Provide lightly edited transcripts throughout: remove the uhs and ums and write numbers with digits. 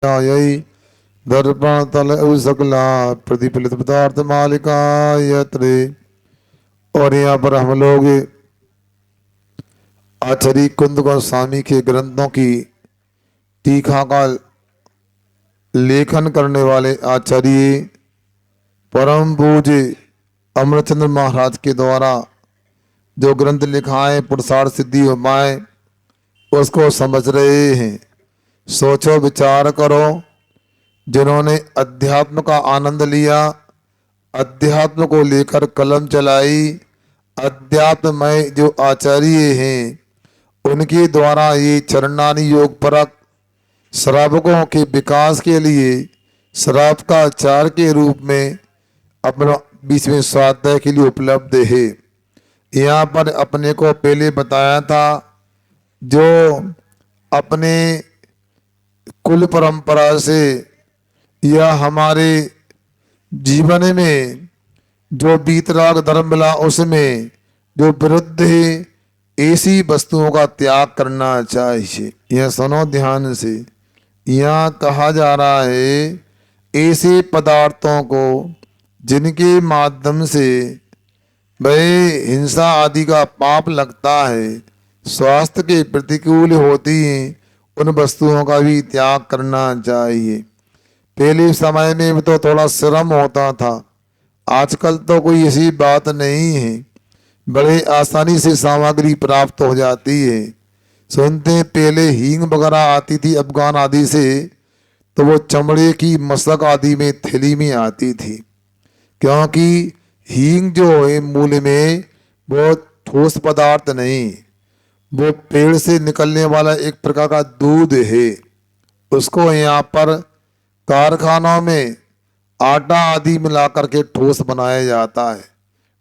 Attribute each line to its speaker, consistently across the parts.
Speaker 1: यही दर्पण तल सकला प्रतिफलित पदार्थ मालिका यत्रे। और यहाँ पर हम लोग आचार्य कुंद गोस्वामी के ग्रंथों की टीका का लेखन करने वाले आचार्य परम पूज्य अमरचंद्र महाराज के द्वारा जो ग्रंथ लिखा है पुरुषार्थ सिद्धि उपाय, उसको समझ रहे हैं। सोचो विचार करो, जिन्होंने अध्यात्म का आनंद लिया, अध्यात्म को लेकर कलम चलाई, अध्यात्ममय जो आचार्य हैं उनके द्वारा ये चरणानी योग परक श्रावकों के विकास के लिए श्राप का आचार के रूप में अपना बीच में स्वाध्याय के लिए उपलब्ध है। यहाँ पर अपने को पहले बताया था, जो अपने कुल परंपरा से या हमारे जीवन में जो बीतराग धर्म मिला उसमें जो विरुद्ध है, ऐसी वस्तुओं का त्याग करना चाहिए। यह सुनो ध्यान से। यहाँ कहा जा रहा है ऐसे पदार्थों को जिनके माध्यम से भय हिंसा आदि का पाप लगता है, स्वास्थ्य के प्रतिकूल होती हैं, उन वस्तुओं का भी त्याग करना चाहिए। पहले समय में तो थोड़ा श्रम होता था, आजकल तो कोई ऐसी बात नहीं है, बड़े आसानी से सामग्री प्राप्त हो जाती है। सुनते हैं पहले हींग वगैरह आती थी अफगान आदि से, तो वो चमड़े की मशक आदि में थैली में आती थी, क्योंकि हींग जो है मूल में वो ठोस पदार्थ नहीं, वो पेड़ से निकलने वाला एक प्रकार का दूध है। उसको यहाँ पर कारखानों में आटा आदि मिला करके ठोस बनाया जाता है।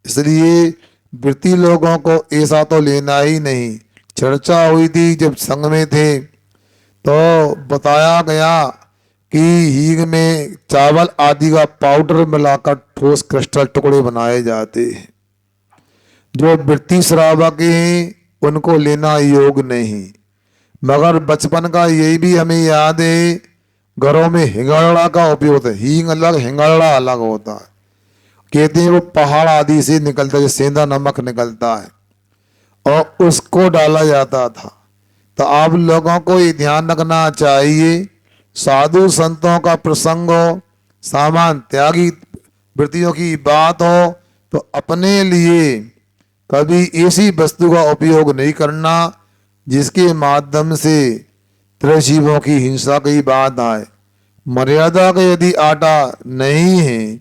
Speaker 1: इसलिए वृत्ति लोगों को ऐसा तो लेना ही नहीं। चर्चा हुई थी जब संघ में थे, तो बताया गया कि हींग में चावल आदि का पाउडर मिलाकर ठोस क्रिस्टल टुकड़े बनाए जाते हैं। जो वृत्ति श्रावक हैं उनको लेना योग नहीं। मगर बचपन का यही भी हमें याद है, घरों में हिंगड़ा का उपयोग होता है। हींग अलग, हिंगड़ा अलग होता है। कहते हैं वो पहाड़ आदि से निकलता है, सेंधा नमक निकलता है, और उसको डाला जाता था। तो आप लोगों को ये ध्यान रखना चाहिए, साधु संतों का प्रसंग हो, सामान त्यागी वृत्तियों की बात हो, तो अपने लिए कभी ऐसी वस्तु का उपयोग नहीं करना जिसके माध्यम से त्रिजीवों की हिंसा की बात आए। मर्यादा का यदि आटा नहीं है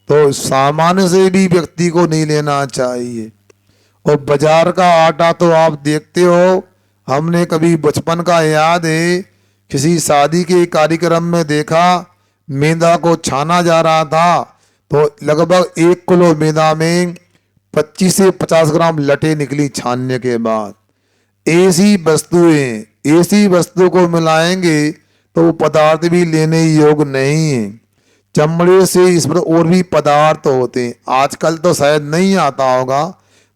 Speaker 1: तो सामान्य से भी व्यक्ति को नहीं लेना चाहिए। और बाजार का आटा तो आप देखते हो, हमने कभी बचपन का याद है, किसी शादी के कार्यक्रम में देखा मैदा को छाना जा रहा था, तो लगभग 1 किलो मैदा में 25 से 50 ग्राम लटे निकली छानने के बाद। ऐसी वस्तुएं, ऐसी वस्तु को मिलाएंगे तो वो पदार्थ भी लेने योग नहीं है। चमड़े से इस पर और भी पदार्थ होते हैं, आजकल तो शायद नहीं आता होगा,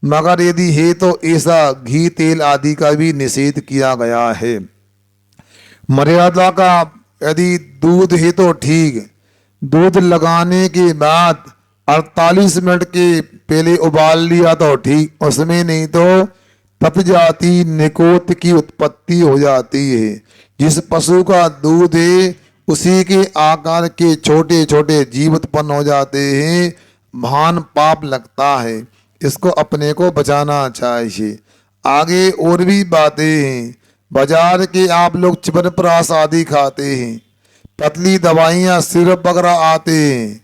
Speaker 1: मगर यदि है तो ऐसा घी तेल आदि का भी निषेध किया गया है। मर्यादा का यदि दूध है तो ठीक, दूध लगाने के बाद 48 मिनट के पहले उबाल लिया तो ठीक, उसमें नहीं तो तप जाती निकोत की उत्पत्ति हो जाती है। जिस पशु का दूध है उसी के आकार के छोटे छोटे जीव उत्पन्न हो जाते हैं, महान पाप लगता है। इसको अपने को बचाना चाहिए। आगे और भी बातें हैं। बाजार के आप लोग च्यवनप्राश आदि खाते हैं, पतली दवाइयाँ सिरप वगैरह आते हैं,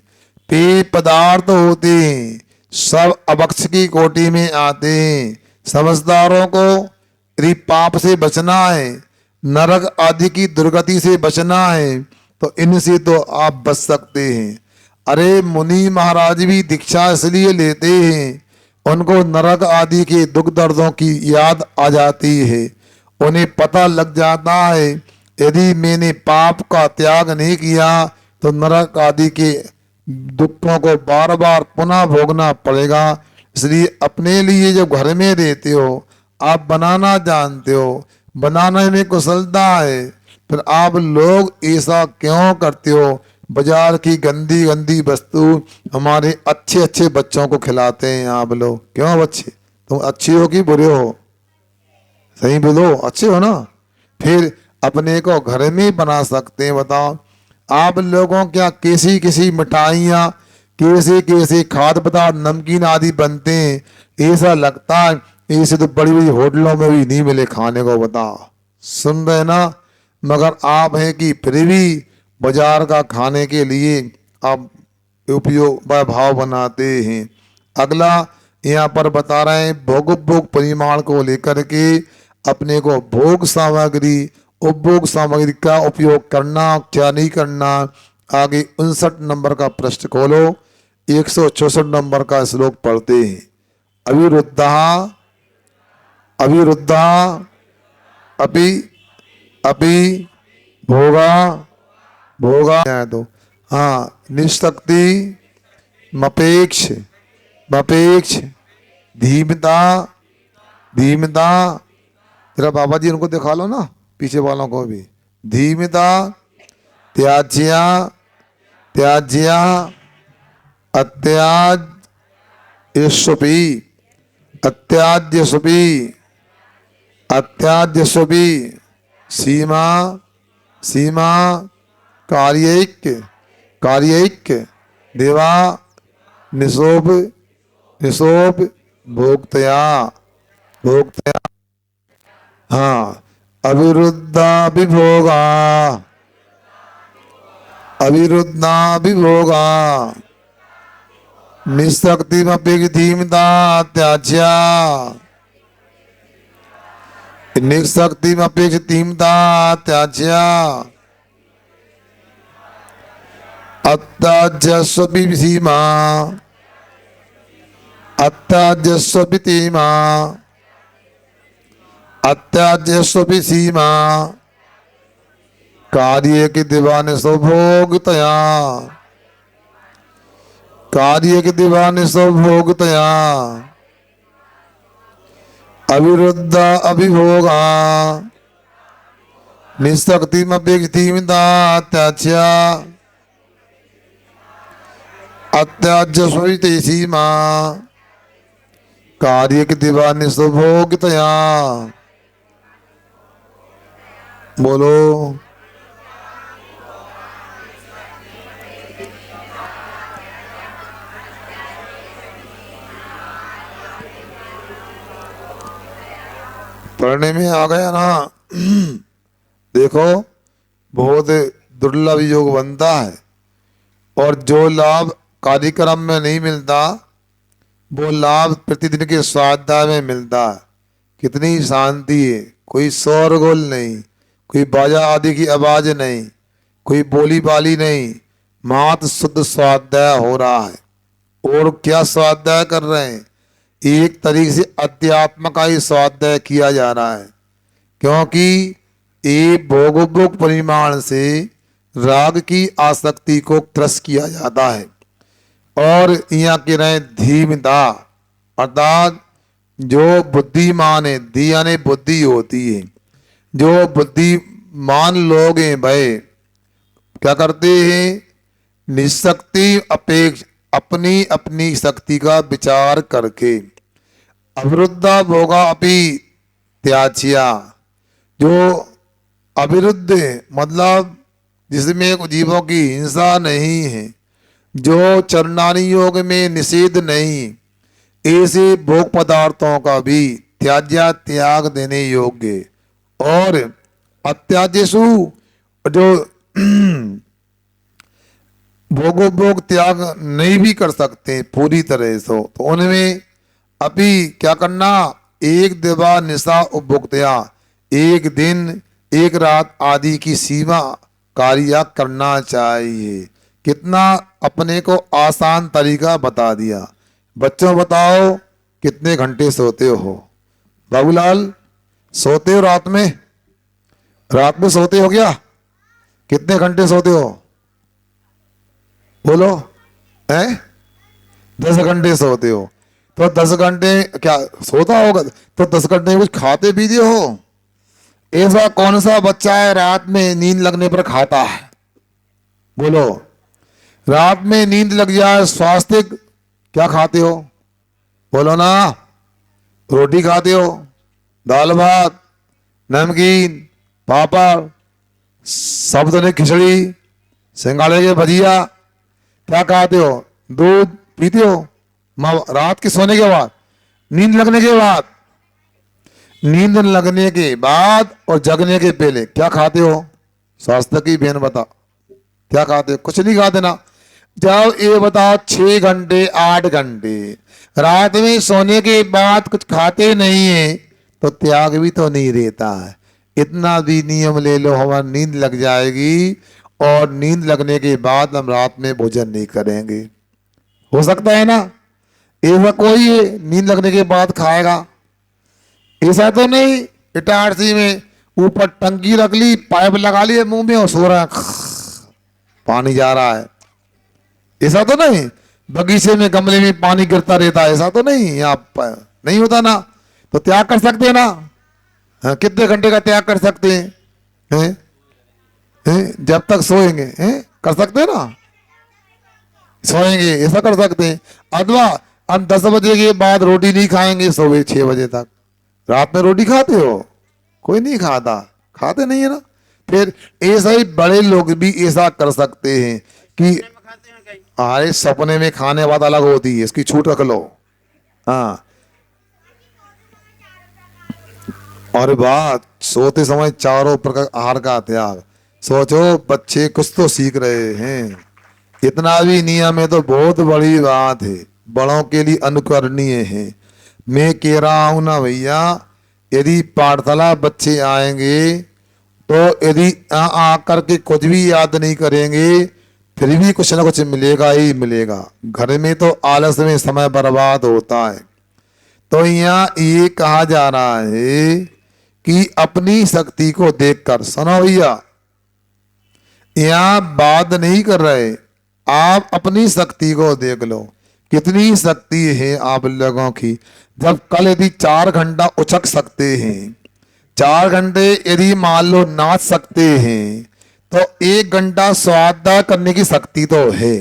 Speaker 1: पेय पदार्थ होते हैं, सब अभक्ष की कोटि में आते हैं। समझदारों को यदि पाप से बचना है, नरक आदि की दुर्गति से बचना है, तो इनसे तो आप बच सकते हैं। अरे मुनि महाराज भी दीक्षा इसलिए लेते हैं, उनको नरक आदि के दुख दर्दों की याद आ जाती है। उन्हें पता लग जाता है यदि मैंने पाप का त्याग नहीं किया तो नरक आदि के दुखों को बार बार पुनः भोगना पड़ेगा। इसलिए अपने लिए जब घर में रहते हो, आप बनाना जानते हो, बनाने में कुशलता है, फिर आप लोग ऐसा क्यों करते हो? बाजार की गंदी गंदी वस्तु हमारे अच्छे अच्छे बच्चों को खिलाते हैं आप लोग। क्यों बच्चे, तुम अच्छे हो कि बुरे हो? सही बोलो, अच्छे हो ना? फिर अपने को घर में बना सकते हैं। बताओ आप लोगों क्या कैसी कैसी मिठाइयाँ, कैसे कैसे खाद्य पदार्थ, नमकीन आदि बनते हैं, ऐसा लगता है ऐसे तो बड़ी बड़ी होटलों में भी नहीं मिले खाने को। बताओ, सुन रहे ना? मगर आप हैं कि फिर भी बाजार का खाने के लिए आप उपयोग भाव बनाते हैं। अगला यहाँ पर बता रहे हैं भोग उपभोग परिमाण को लेकर के अपने को भोग सामग्री उपभोग सामग्री का उपयोग करना क्या नहीं करना। आगे 59 नंबर का प्रश्न खोलो, 164 नंबर का श्लोक पढ़ते हैं। अविरुद्धा अविरुद्धा अपि अपि भोगा भोगा तो हाँ निशक्ति मपेक्ष मपेक्ष धीमता धीमता। तेरा बाबा जी उनको दिखा लो ना, पीछे वालों को भी। धीमता त्याज्या त्याज्या अत्याज यशपी अत्याज्य सुपी अत्याज्य सुपी सीमा सीमा कार्यैक्य कार्यैक्य देवा निशोभ निशोभ भोक्तया भोक्तया। हाँ अविरुद्धा विभोगा अविरुद्धा विभोगा निशक्तिमपि धीमता त्याज्या निशक्तिमपि धीमता त्याज्या अत्याज्यस्वपि सीमा अत्याज्यस्वपि धीमा अत्याज्यस्वपि सीमा कार्य के दीवाने सौभोगतया कार्य के दीवाने सौभोगतया अविरुद्ध अभिभोगा निशक्तिमपेक्षिता त्याज्या अत्याज्य सीमा कार्य के दीवाने सौभोगतया। बोलो पढ़ने में आ गया ना? देखो बहुत दुर्लभ योग बनता है और जो लाभ कार्यक्रम में नहीं मिलता वो लाभ प्रतिदिन के स्वाध्याय में मिलता है। कितनी शांति है, कोई शोरगुल नहीं, कोई बाजा आदि की आवाज नहीं, कोई बोली बाली नहीं, मात्र शुद्ध स्वाध्याय हो रहा है। और क्या स्वाध्याय कर रहे हैं? एक तरीके से अध्यात्म का ही स्वाध्याय किया जा रहा है, क्योंकि ये भोगोपभोग परिमाण से राग की आसक्ति को क्रस किया जाता है। और यहाँ कह रहे हैं धीमता, अर्थात जो बुद्धिमान है, धी यानी बुद्धि होती है, जो बुद्धिमान लोग हैं भाई क्या करते हैं? निशक्ति अपेक्ष अपनी अपनी शक्ति का विचार करके अविरुद्धा भोगा अपि त्याज्या, जो अविरुद्ध मतलब जिसमें जीवों की हिंसा नहीं है, जो चरणानी योग में निषेध नहीं, ऐसे भोग पदार्थों का भी त्याज्या त्याग देने योग्य। और अत्याजेषु जो भोगोपभोग त्याग नहीं भी कर सकते पूरी तरह से, तो उनमें अभी क्या करना? एक दिवा निशा उपभोक्तया, एक दिन एक रात आदि की सीमा कार्य करना चाहिए। कितना अपने को आसान तरीका बता दिया। बच्चों बताओ कितने घंटे सोते हो? बाबूलाल सोते हो रात में? रात में सोते हो क्या? कितने घंटे सोते हो? बोलो हैं? 10 घंटे सोते हो। तो 10 घंटे क्या सोता होगा? तो 10 घंटे कुछ खाते पीते हो? ऐसा कौन सा बच्चा है रात में नींद लगने पर खाता है? बोलो, रात में नींद लग जाए स्वास्थ्य, क्या खाते हो? बोलो ना। रोटी खाते हो, दाल भात, नमकीन, पापड़, सब तो नहीं, खिचड़ी, सिंगाड़े के भजिया, क्या खाते हो? दूध पीते हो? रात के सोने के बाद, नींद लगने के बाद, नींद लगने के बाद और जगने के पहले क्या खाते हो? स्वास्थ्य की बहन बता, क्या खाते हो? कुछ नहीं खाते ना। जाओ ये बताओ, 6 घंटे 8 घंटे रात में सोने के बाद कुछ खाते नहीं है तो त्याग भी तो नहीं रहता है। इतना भी नियम ले लो, हमारी नींद लग जाएगी और नींद लगने के बाद हम रात में भोजन नहीं करेंगे। हो सकता है ना? ऐसा कोई है नींद लगने के बाद खाएगा? ऐसा तो नहीं। इटारसी में ऊपर टंकी रख ली, पाइप लगा लिए मुंह में और सो रहा है, पानी जा रहा है, ऐसा तो नहीं। बगीचे में गमले में पानी गिरता रहता है, ऐसा तो नहीं। यहाँ नहीं होता ना। तो त्याग कर सकते हैं ना? हाँ, कितने घंटे का त्याग कर सकते हैं? जब तक सोएंगे कर सकते हैं ना? सोएंगे ऐसा कर सकते हैं। अथवा हम 10 बजे के बाद रोटी नहीं खाएंगे, सुबह 6 बजे तक। रात में रोटी खाते हो? कोई नहीं खाता, खाते नहीं है ना। फिर ऐसा ही बड़े लोग भी ऐसा कर सकते हैं कि अरे सपने में खाने बात अलग होती है, इसकी छूट रख लो। हाँ, और बात सोते समय चारों प्रकार आहार का त्याग। सोचो, बच्चे कुछ तो सीख रहे हैं। इतना भी नियम है तो बहुत बड़ी बात है, बड़ों के लिए अनुकरणीय है। मैं कह रहा हूं ना भैया, यदि पाठशाला बच्चे आएंगे तो यदि आकर के कुछ भी याद नहीं करेंगे फिर भी कुछ ना कुछ मिलेगा ही मिलेगा। घर में तो आलस में समय बर्बाद होता है। तो यहाँ ये कहा जा रहा है कि अपनी शक्ति को देखकर, सुनो भैया, यहाँ बात नहीं कर रहे, आप अपनी शक्ति को देख लो, कितनी शक्ति है आप लोगों की। जब कल यदि 4 घंटा उचक सकते हैं, 4 घंटे यदि मान लो नाच सकते हैं, तो 1 घंटा स्वाध्याय करने की शक्ति तो है।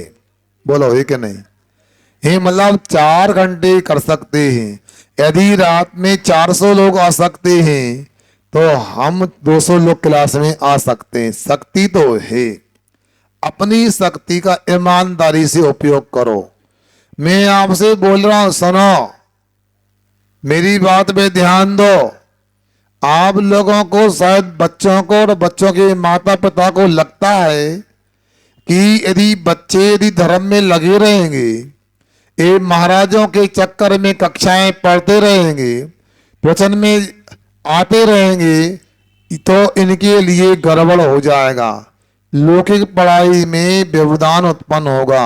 Speaker 1: बोलो है कि नहीं? है, मतलब 4 घंटे कर सकते हैं। यदि रात में 400 लोग आ सकते हैं तो हम 200 लोग क्लास में आ सकते हैं। शक्ति तो है। अपनी शक्ति का ईमानदारी से उपयोग करो। मैं आपसे बोल रहा हूं, सुनो, मेरी बात पे ध्यान दो। आप लोगों को शायद बच्चों को और बच्चों के माता पिता को लगता है कि यदि बच्चे यदि धर्म में लगे रहेंगे, ये महाराजों के चक्कर में कक्षाएं पढ़ते रहेंगे, वचन में आते रहेंगे, तो इनके लिए गड़बड़ हो जाएगा। लौकिक पढ़ाई में व्यवधान उत्पन्न होगा।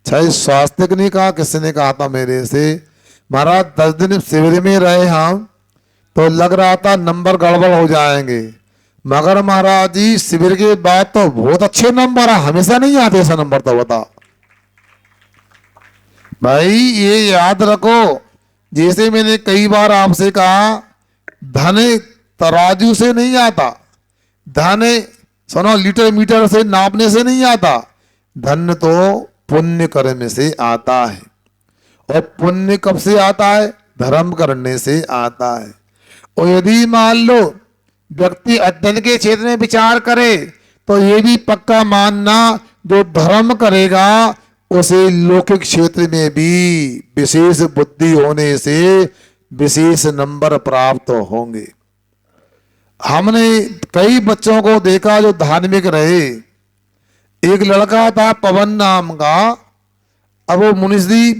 Speaker 1: चाहे स्वास्थ्य ने कहा, किसने कहा था मेरे से, महाराज 10 दिन शिविर में रहे हम तो लग रहा था नंबर गड़बड़ हो जाएंगे, मगर महाराज जी शिविर के बाद तो बहुत अच्छे नंबर है। हमेशा नहीं आते ऐसा नंबर, तो बता भाई, ये याद रखो। जैसे मैंने कई बार आपसे कहा, धन तराजू से नहीं आता, धन सुनो लीटर मीटर से नापने से नहीं आता, धन तो पुण्य कर्म से आता है। और पुण्य कब से आता है? धर्म करने से आता है। और यदि मान लो व्यक्ति अध्ययन के क्षेत्र में विचार करे तो ये भी पक्का मानना, जो धर्म करेगा उसे लौकिक क्षेत्र में भी विशेष बुद्धि होने से विशेष नंबर प्राप्त होंगे। हमने कई बच्चों को देखा जो धार्मिक रहे। एक लड़का था पवन नाम का, अब वो मुनीष जी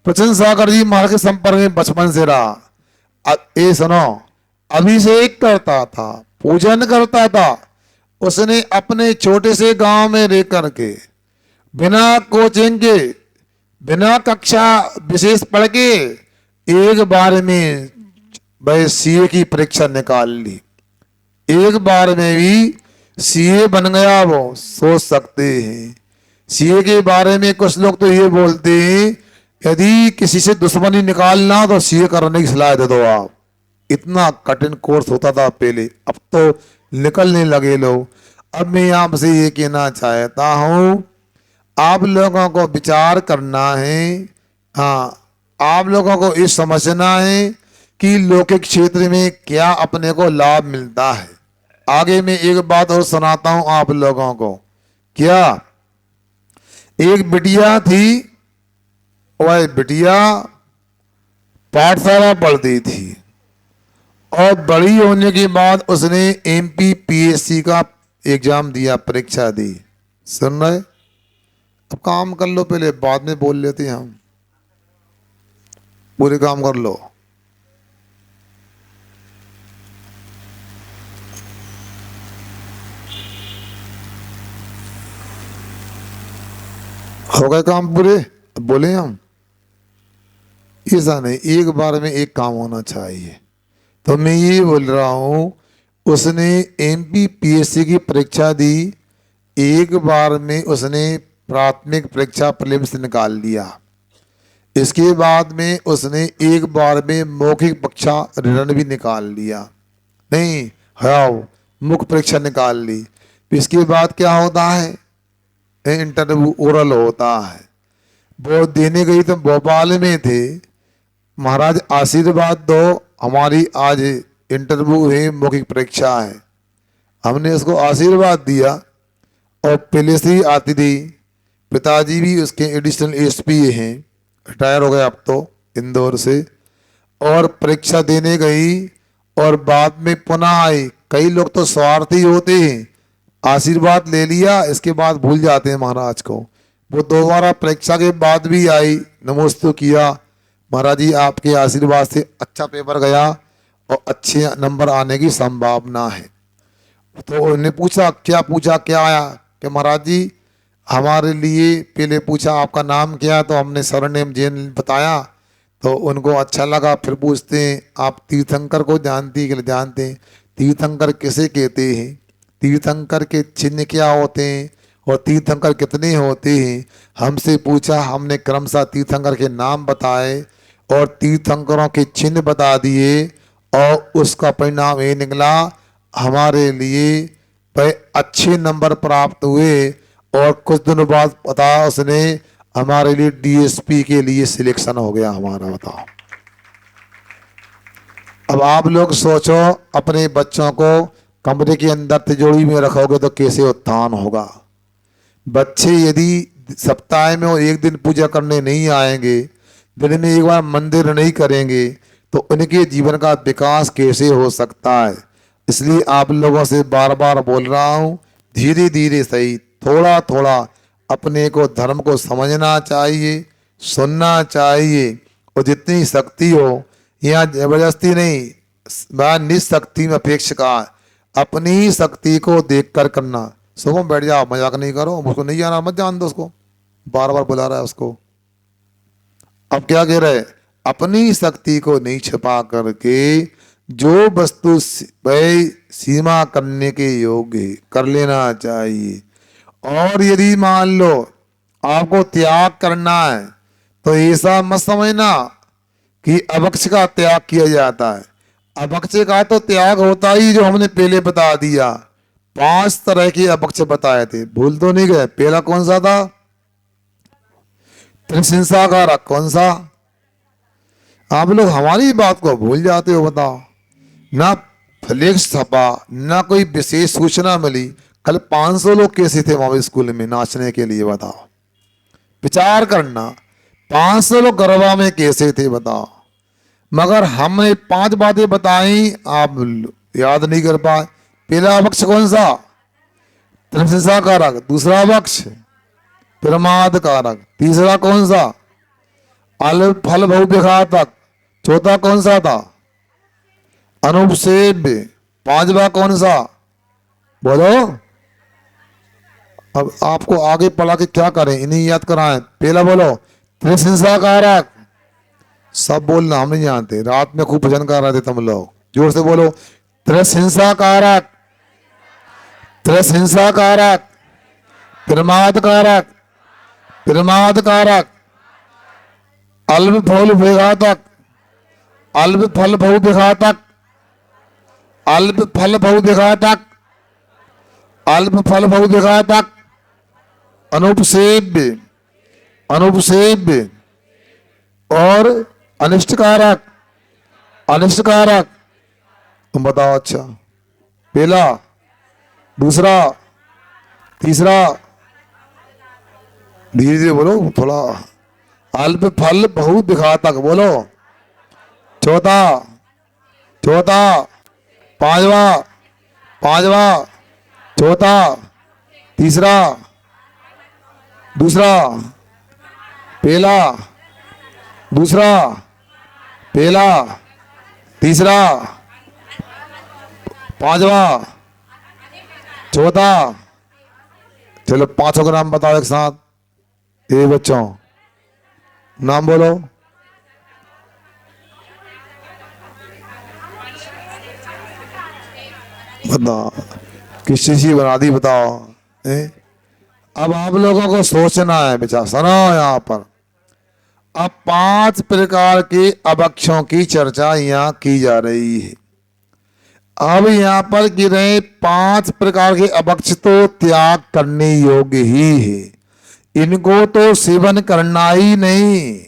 Speaker 1: प्रचंड सागर जी महाराज के संपर्क में बचपन से रहा। ये सुनो, अभिषेक करता था, पूजन करता था। उसने अपने छोटे से गांव में रह करके बिना कोचिंग के, बिना कक्षा विशेष पढ़ के एक बार में भाई सीए की परीक्षा निकाल ली। एक बार में भी सीए बन गया वो। सोच सकते हैं सीए के बारे में कुछ लोग तो ये बोलते हैं, यदि किसी से दुश्मनी निकालना तो सीए करने की सलाह दे दो आप। इतना कठिन कोर्स होता था पहले, अब तो निकलने लगे लोग। अब मैं आपसे ये कहना चाहता हूँ, आप लोगों को विचार करना है। हाँ, आप लोगों को ये समझना है कि लौकिक क्षेत्र में क्या अपने को लाभ मिलता है। आगे मैं एक बात और सुनाता हूं आप लोगों को। क्या, एक बिटिया थी, वह बिटिया पाठशाला पढ़ती थी और बड़ी होने के बाद उसने MPPSC का एग्जाम दिया, परीक्षा दी। सुन रहे? अब काम कर लो पहले, बाद में बोल लेते हैं हम। पूरे काम कर लो। हो गए काम पूरे? अब बोले हम? ऐसा नहीं, एक बार में एक काम होना चाहिए। तो मैं ये बोल रहा हूं, उसने MPPSC की परीक्षा दी, एक बार में उसने प्राथमिक परीक्षा प्रीलिम्स निकाल लिया। इसके बाद में उसने एक बार में मौखिक परीक्षा रिटर्न भी निकाल लिया। नहीं, हाँ, मुख्य परीक्षा निकाल ली। इसके बाद क्या होता है? इंटरव्यू ओरल होता है। वो देने गई तो भोपाल में थे। महाराज आशीर्वाद दो, हमारी आज इंटरव्यू है, मौखिक परीक्षा है। हमने उसको आशीर्वाद दिया और पहले से ही आती थी। पिताजी भी उसके एडिशनल SP हैं, रिटायर हो गए अब तो, इंदौर से। और परीक्षा देने गई और बाद में पुनः आई। कई लोग तो स्वार्थी होते हैं, आशीर्वाद ले लिया, इसके बाद भूल जाते हैं महाराज को। वो दोबारा परीक्षा के बाद भी आई, नमस्ते किया, महाराज जी आपके आशीर्वाद से अच्छा पेपर गया और अच्छे नंबर आने की संभावना है। तो उन्होंने पूछा, क्या आया? कि महाराज जी हमारे लिए पहले पूछा आपका नाम क्या है, तो हमने सरनेम जैन बताया, तो उनको अच्छा लगा। फिर पूछते हैं आप तीर्थंकर को जानती है? जानते हैं। तीर्थंकर किसे कहते हैं? तीर्थंकर के चिन्ह क्या होते हैं और तीर्थंकर कितने होते हैं? हमसे पूछा, हमने क्रमशः तीर्थंकर के नाम बताए और तीर्थंकरों के चिन्ह बता दिए और उसका परिणाम ये निकला, हमारे लिए अच्छे नंबर प्राप्त हुए। और कुछ दिनों बाद पता उसने हमारे लिए DSP के लिए सिलेक्शन हो गया हमारा। बताओ, अब आप लोग सोचो, अपने बच्चों को कमरे के अंदर तिजोरी में रखोगे तो कैसे उत्थान होगा? बच्चे यदि सप्ताह में और एक दिन पूजा करने नहीं आएंगे, दिन में एक बार मंदिर नहीं करेंगे, तो उनके जीवन का विकास कैसे हो सकता है? इसलिए आप लोगों से बार बार बोल रहा हूँ, धीरे धीरे सही, थोड़ा थोड़ा अपने को धर्म को समझना चाहिए, सुनना चाहिए। और जितनी शक्ति हो, यहाँ जबरदस्ती नहीं, मैं निशक्ति में अपेक्षा, अपनी शक्ति को देख कर करना। सुबह बैठ जाओ, मजाक नहीं करो, मुझको नहीं जाना मत जान दो उसको, बार बार बुला रहा है उसको। अब क्या कह रहे? अपनी शक्ति को नहीं छिपा करके जो वस्तु वह सीमा करने के योग्य कर लेना चाहिए। और यदि मान लो आपको त्याग करना है, तो ऐसा मत समझना कि अभक्ष का त्याग किया जाता है। अभक्ष का तो त्याग होता ही जो हमने पहले बता दिया। 5 तरह के अभक्ष बताए थे, भूल तो नहीं गए? पहला कौन सा था? त्रिशिंसाकारक। कौन सा? आप लोग हमारी बात को भूल जाते हो। बताओ, ना फ्लेक्स छपा, ना कोई विशेष सूचना मिली। कल 500 लोग कैसे थे वहां स्कूल में नाचने के लिए? बताओ, विचार करना, 500 लोग गरबा में कैसे थे? बताओ। मगर हमने 5 बातें बताई, आप याद नहीं कर पाए। पहला अभक्ष कौन सा? त्रिशिंसाकारक। दूसरा अभक्ष प्रमाद कारक। तीसरा कौन सा? अल्प फल बहुविघातक। चौथा कौन सा था? अनुपसेव्य। 5वां कौन सा? बोलो। अब आपको आगे पढ़ा के क्या करें, इन्हें याद कराएं। पहला बोलो, त्रिशिंसाकारक। सब बोलना, हम नहीं जानते, रात में खूब भजन कर रहे थे तुम लोग। जोर से बोलो, त्रिशिंसाकारक, त्रिशिंसाकारक, प्रमाद कारक, प्रमाद कारक, अल्प फल विघातक, अल्प फल बहुविघातक, अल्प फल बहुविघातक, अल्प फल बहुविघातक, अनुपसेव्य, अनुपसेव्य और अनिष्टकारक, अनिष्टकारक। तुम बताओ। अच्छा, पहला, दूसरा, तीसरा, धीरे धीरे बोलो थोड़ा। अल्प फल बहुविघातक बोलो। चौथा, चौथा, पांचवा, पांचवा, चौथा, तीसरा, दूसरा, पहला, दूसरा, पहला, तीसरा, पांचवा, चौथा। चलो पांचों का नाम बताओ एक साथ। ये बच्चों नाम बोलो। बताओ किस चीज की बना दी, बताओ। अब आप लोगों को सोचना है बेचा, सुनो यहाँ पर। अब 5 प्रकार के अभक्षों की चर्चा यहाँ की जा रही है। अब यहाँ पर की रहे 5 प्रकार के अभक्ष तो त्याग करने योग्य ही है, इनको तो सेवन करना ही नहीं।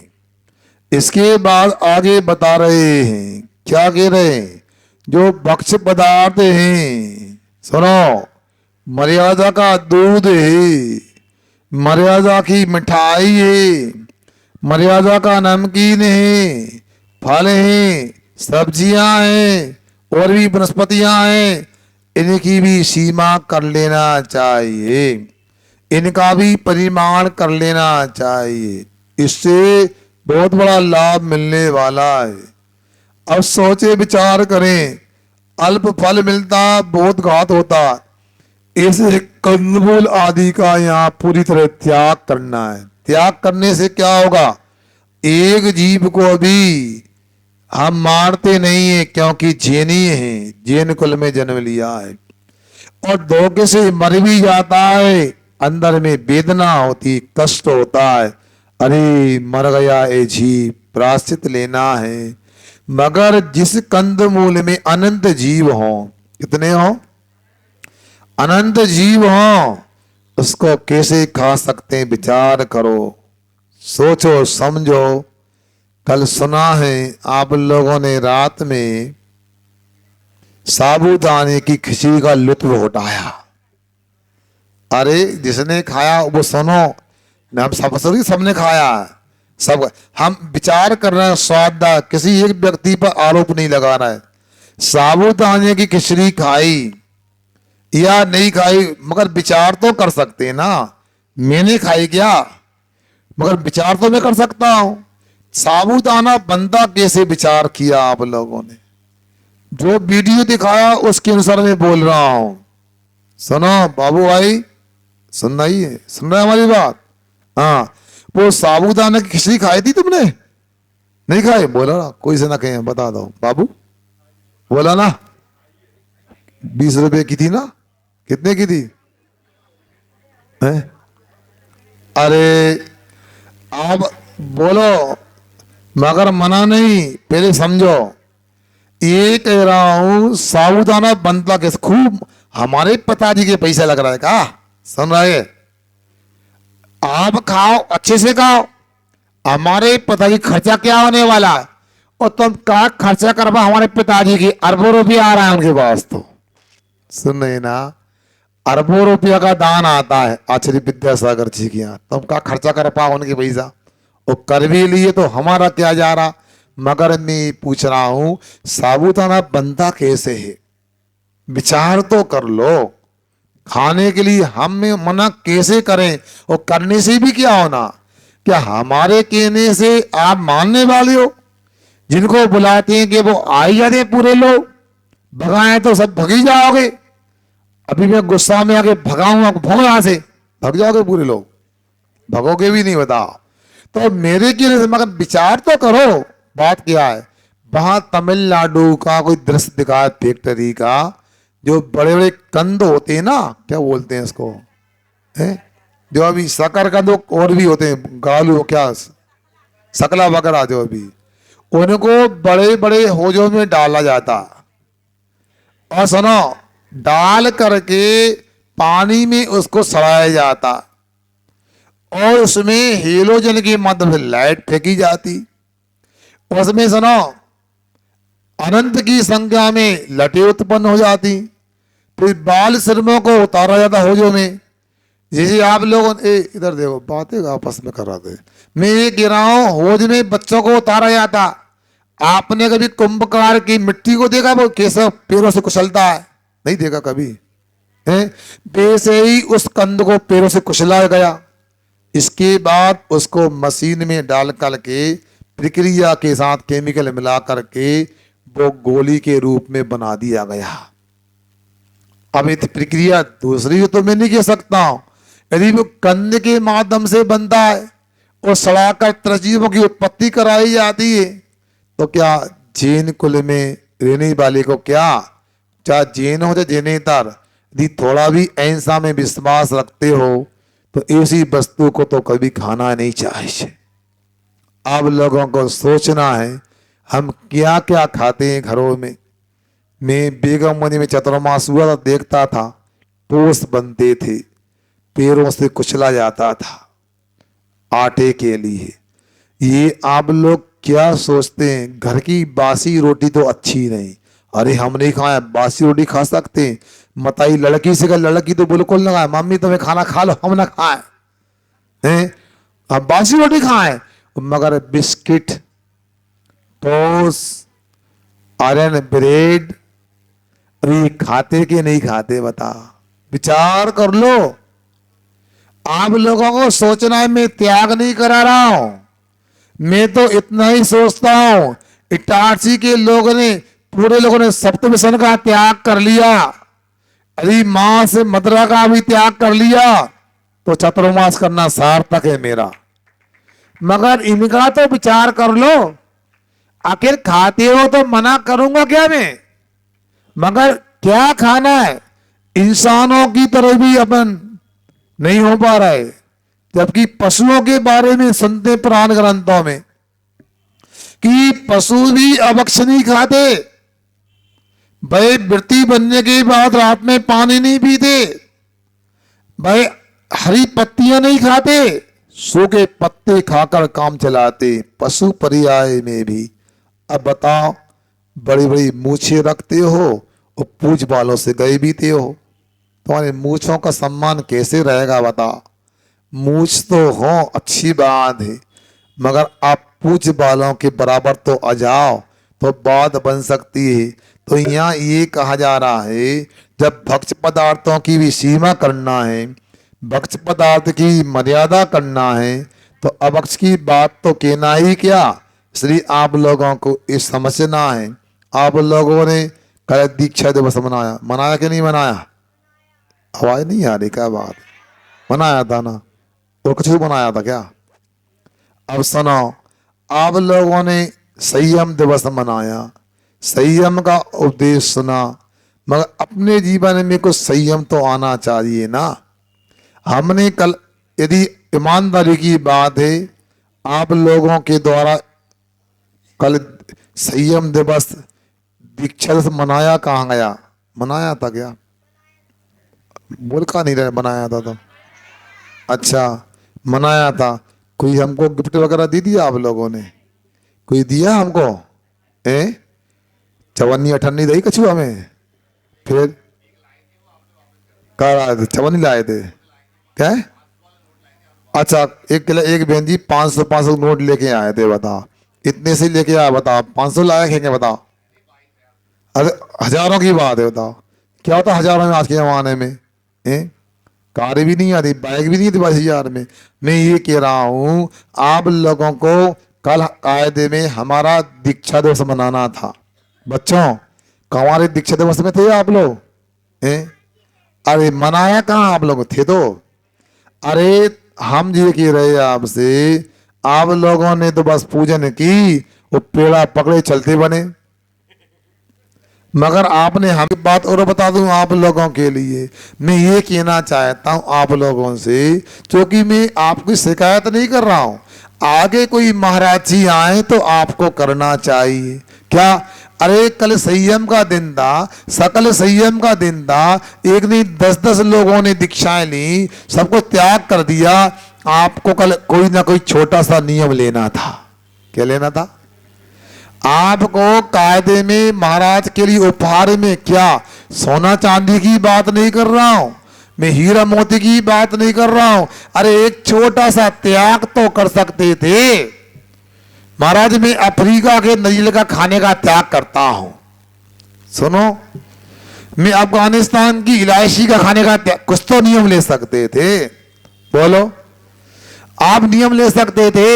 Speaker 1: इसके बाद आगे बता रहे हैं, क्या कह रहे हैं? जो भक्ष्य पदार्थ हैं, सुनो, मर्यादा का दूध है, मर्यादा की मिठाई है, मर्यादा का नमकीन है, फल है, सब्जियां हैं और भी वनस्पतियां हैं, इनकी भी सीमा कर लेना चाहिए, इनका भी परिमाण कर लेना चाहिए। इससे बहुत बड़ा लाभ मिलने वाला है। अब सोचे विचार करें, अल्प फल मिलता बहुत घात होता, ऐसे कंदमूल आदि का यहाँ पूरी तरह त्याग करना है। त्याग करने से क्या होगा? एक जीव को भी हम मारते नहीं है, क्योंकि जैनी है, जैन कुल में जन्म लिया है, और धोखे से मर भी जाता है, अंदर में वेदना होती, कष्ट होता है, अरे मर गया ये जीव, प्रायश्चित लेना है। मगर जिस कंदमूल में अनंत जीव हो, कितने हो? अनंत जीव हो, उसको कैसे खा सकते हैं? विचार करो, सोचो, समझो। कल सुना है आप लोगों ने रात में साबूदाने की खिचड़ी का लुत्फ उठाया। अरे जिसने खाया वो सुनो, हम सबने खाया, सब हम विचार कर रहे हैं, स्वाद, किसी एक व्यक्ति पर आरोप नहीं लगा रहा है। साबूदाने की खिचड़ी खाई या नहीं खाई, मगर विचार तो कर सकते हैं ना। मैंने खाई क्या, मगर विचार तो मैं कर सकता हूं। साबूदाना बनता कैसे, विचार किया आप लोगों ने? जो वीडियो दिखाया उसके अनुसार मैं बोल रहा हूं। सुनो बाबू भाई, सुनना ही है, सुन रहे हमारी बात? हाँ, वो साबूदाना की खिचड़ी खाई थी तुमने? नहीं खाई? बोला ना, कोई से ना कहे, बता दो बाबू, बोला ना। 20 रुपए की थी ना? कितने की थी? है? अरे अब बोलो, मगर मना नहीं, पहले समझो। ये कह रहा हूं, साबूदाना बनता कैसे? खूब हमारे पिताजी के पैसा लग रहा है का? सुन रहे? आप खाओ, अच्छे से खाओ, हमारे पिताजी खर्चा क्या होने वाला है? और तुम क्या खर्चा करवा हमारे पिताजी की? अरबों रुपया आ रहा है उनके पास। तो सुन रहे ना, अरबों रुपया का दान आता है आचार्य विद्यासागर जी के यहाँ। तुम क्या खर्चा कर पाओ उनके पैसा? और कर भी लिए तो हमारा क्या जा रहा? मगर मैं पूछ रहा हूं, साबूदाना बनता कैसे है? विचार तो कर लो। खाने के लिए हम मना कैसे करें? और करने से भी क्या होना? क्या हमारे कहने से आप मानने वाले हो? जिनको बुलाते हैं कि वो आ ही जाते पूरे लोग, भगाए तो सब भग ही जाओगे। अभी मैं गुस्सा में आके भगाऊंगा, भगो यहां से, भग जाओगे पूरे लोग, भगोगे भी नहीं। बताओ तो मेरे कहने से, मगर विचार तो करो। बात क्या है? वहां तमिलनाडु का कोई दृश्य दिखाया फैक्ट्री का, जो बड़े बड़े कंद होते हैं ना, क्या बोलते हैं इसको, है? जो अभी शक्कर कंद और भी होते हैं, गालू, क्या सकला वगैरह, जो अभी उनको बड़े बड़े होजों में डाला जाता, और सुनो, डाल करके पानी में उसको सड़ाया जाता और उसमें हेलोजन के माध्यम से लाइट फेंकी जाती। उसमें सुनो अनंत की संख्या में लटें उत्पन्न हो जाती। फिर बाल श्रमों को उतारा जाता होजों में। जैसे आप लोग इधर देखो, बातें आपस में कर रहे थे। मैं ये कह रहा हूं, होज में बच्चों को उतारा जाता। आपने कभी कुंभकार की मिट्टी को देखा वो कैसे पैरों से कुचलता है? नहीं देखा कभी है? वैसे ही उस कंद को पैरों से कुचला गया। इसके बाद उसको मशीन में डाल करके प्रक्रिया के साथ केमिकल मिला करके वो गोली के रूप में बना दिया गया। अब ये प्रक्रिया दूसरी तो मैं नहीं कह सकता हूं। यदि वो कंद के माध्यम से बनता है और सड़ाकर तरजीवों की उत्पत्ति कराई जाती है तो क्या जैन कुल में रहने वाले को, क्या चाहे जैन हो चाहे जैनेतर, यदि थोड़ा भी अहिंसा में विश्वास रखते हो तो ऐसी वस्तु को तो कभी खाना नहीं चाहिए। आप लोगों को सोचना है हम क्या क्या खाते हैं घरों में। मैं बेगमनी में चतुर्मास हुआ तो देखता था, टोस्ट बनते थे, पैरों से कुचला जाता था आटे के लिए। ये आप लोग क्या सोचते हैं घर की बासी रोटी तो अच्छी नहीं? अरे हम नहीं खाए, बासी रोटी खा सकते हैं। मताई लड़की से, लड़की तो बिल्कुल ना खाए, मम्मी तुम्हें खाना खा लो, हम ना खाए हैं, हम बासी रोटी खाएं। मगर बिस्किट, टोस्ट, आयरन ब्रेड, अरे खाते कि नहीं खाते बता? विचार कर लो। आप लोगों को सोचना है, मैं त्याग नहीं करा रहा हूं। मैं तो इतना ही सोचता हूं, इटारसी के लोगों ने, पूरे लोगों ने सप्तमिशन का त्याग कर लिया, अरे मांस मदिरा का भी त्याग कर लिया, तो चतुर्मास करना सार्थक है मेरा। मगर इनका तो विचार कर लो। आखिर खाते हो तो मना करूंगा क्या मैं? मगर क्या खाना है? इंसानों की तरह भी अपन नहीं हो पा रहा है, जबकि पशुओं के बारे में सुनते पुराण ग्रंथों में कि पशु भी अभक्ष नहीं खाते। भाई वृत्ति बनने के बाद रात में पानी नहीं पीते, भाई हरी पत्तियां नहीं खाते, सूखे पत्ते खाकर काम चलाते। पशु पर्याय में भी अब बताओ, बड़ी बड़ी मूछें रखते हो और पूछ बालों से गए बीते हो, तुम्हारे मूछों का सम्मान कैसे रहेगा बताओ? मूछ तो हो अच्छी बात है, मगर आप पूछ बालों के बराबर तो आ जाओ तो बात बन सकती है। तो यहाँ ये कहा जा रहा है, जब भक्ष पदार्थों की भी सीमा करना है, भक्ष पदार्थ की मर्यादा करना है, तो अभक्ष की बात तो कहना ही क्या। इसलिए आप लोगों को ये समझना है। आप लोगों ने कल दीक्षा दिवस मनाया कि नहीं मनाया? आवाज नहीं आ रही क्या बात? मनाया था ना, और कुछ मनाया था क्या? अब सुनो, आप लोगों ने संयम दिवस मनाया, संयम का उपदेश सुना, मगर अपने जीवन में कुछ संयम तो आना चाहिए ना। हमने कल, यदि ईमानदारी की बात है, आप लोगों के द्वारा कल संयम दिवस दीक्षा दिवस मनाया कहाँ गया? मनाया था क्या? बोल का नहीं रहे, बनाया था तो अच्छा मनाया था। कोई हमको गिफ्ट वगैरह दे दिया आप लोगों ने? कोई दिया हमको? चवन्नी अठन्नी दही कछु हमें? फिर कह रहा थे चवन्नी लाए थे क्या? अच्छा, एक बहन जी 500 नोट लेके आए थे, बताओ इतने से लेके आया, बताओ 500 लाए खेंगे बताओ? अरे हजारों की बात है, बताओ क्या होता हजारों में आज के जमाने में? कार भी नहीं आती, बाइक भी नहीं थी 22,000 में। मैं ये कह रहा हूं, आप लोगों को कल कायदे में हमारा दीक्षा दिवस मनाना था। बच्चों, हमारे दीक्षा दिवस में थे आप लोग? अरे मनाया कहाँ आप लोग थे? तो अरे हम ये कह रहे आपसे, आप लोगों ने तो बस पूजन की, वो पेड़ा पकड़े चलते बने। मगर आपने, हम बात और बता दूं आप लोगों के लिए, मैं ये कहना चाहता हूं आप लोगों से, क्योंकि मैं आपकी शिकायत नहीं कर रहा हूं, आगे कोई महाराज जी आए तो आपको करना चाहिए क्या? अरे कल संयम का दिन था, सकल संयम का दिन था, एक नहीं 10-10 लोगों ने दीक्षाएं ली, सबको त्याग कर दिया। आपको कल कोई ना कोई छोटा सा नियम लेना था। क्या लेना था? आपको कायदे में महाराज के लिए उपहार में, क्या सोना चांदी की बात नहीं कर रहा हूं मैं, हीरा मोती की बात नहीं कर रहा हूं। अरे एक छोटा सा त्याग तो कर सकते थे। महाराज मैं अफ्रीका के नरीले का खाने का त्याग करता हूं। सुनो, मैं अफगानिस्तान की इलायची का खाने का त्याग, कुछ तो नियम ले सकते थे। बोलो, आप नियम ले सकते थे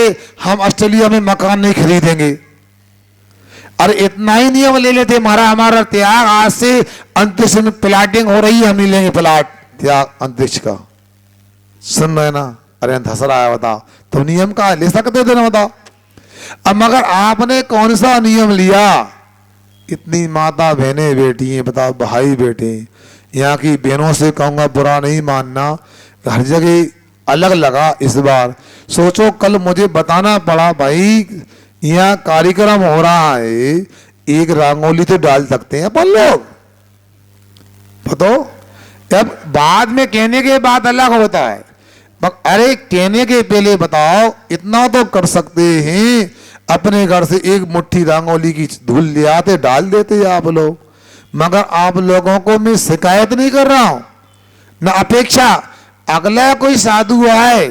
Speaker 1: हम ऑस्ट्रेलिया में मकान नहीं खरीदेंगे। अरे इतना ही नियम ले लेते, हमारा त्याग आज से अंतरिक्ष में प्लाटिंग हो रही है, हम नहीं लेंगे प्लाट त्याग अंतरिक्ष का। सुन रहे ना? अरे हंस रहा है, बताओ तो नियम का ले सकते थे ना, बताओ। अब मगर आपने कौन सा नियम लिया? इतनी माता बहने बेटी हैं, बताओ भाई बेटे, यहाँ की बहनों से कहूंगा बुरा नहीं मानना, हर जगह अलग लगा इस बार। सोचो कल मुझे बताना पड़ा भाई यहाँ कार्यक्रम हो रहा है, एक रंगोली तो डाल सकते हैं अपन लोग, बताओ। अब बाद में कहने के बाद अलग होता है, अरे कहने के पहले बताओ इतना तो कर सकते हैं, अपने घर से एक मुट्ठी रंगोली की धूल ले आते डाल देते आप लोग। मगर आप लोगों को मैं शिकायत नहीं कर रहा हूं, न अपेक्षा। अगला कोई साधु आए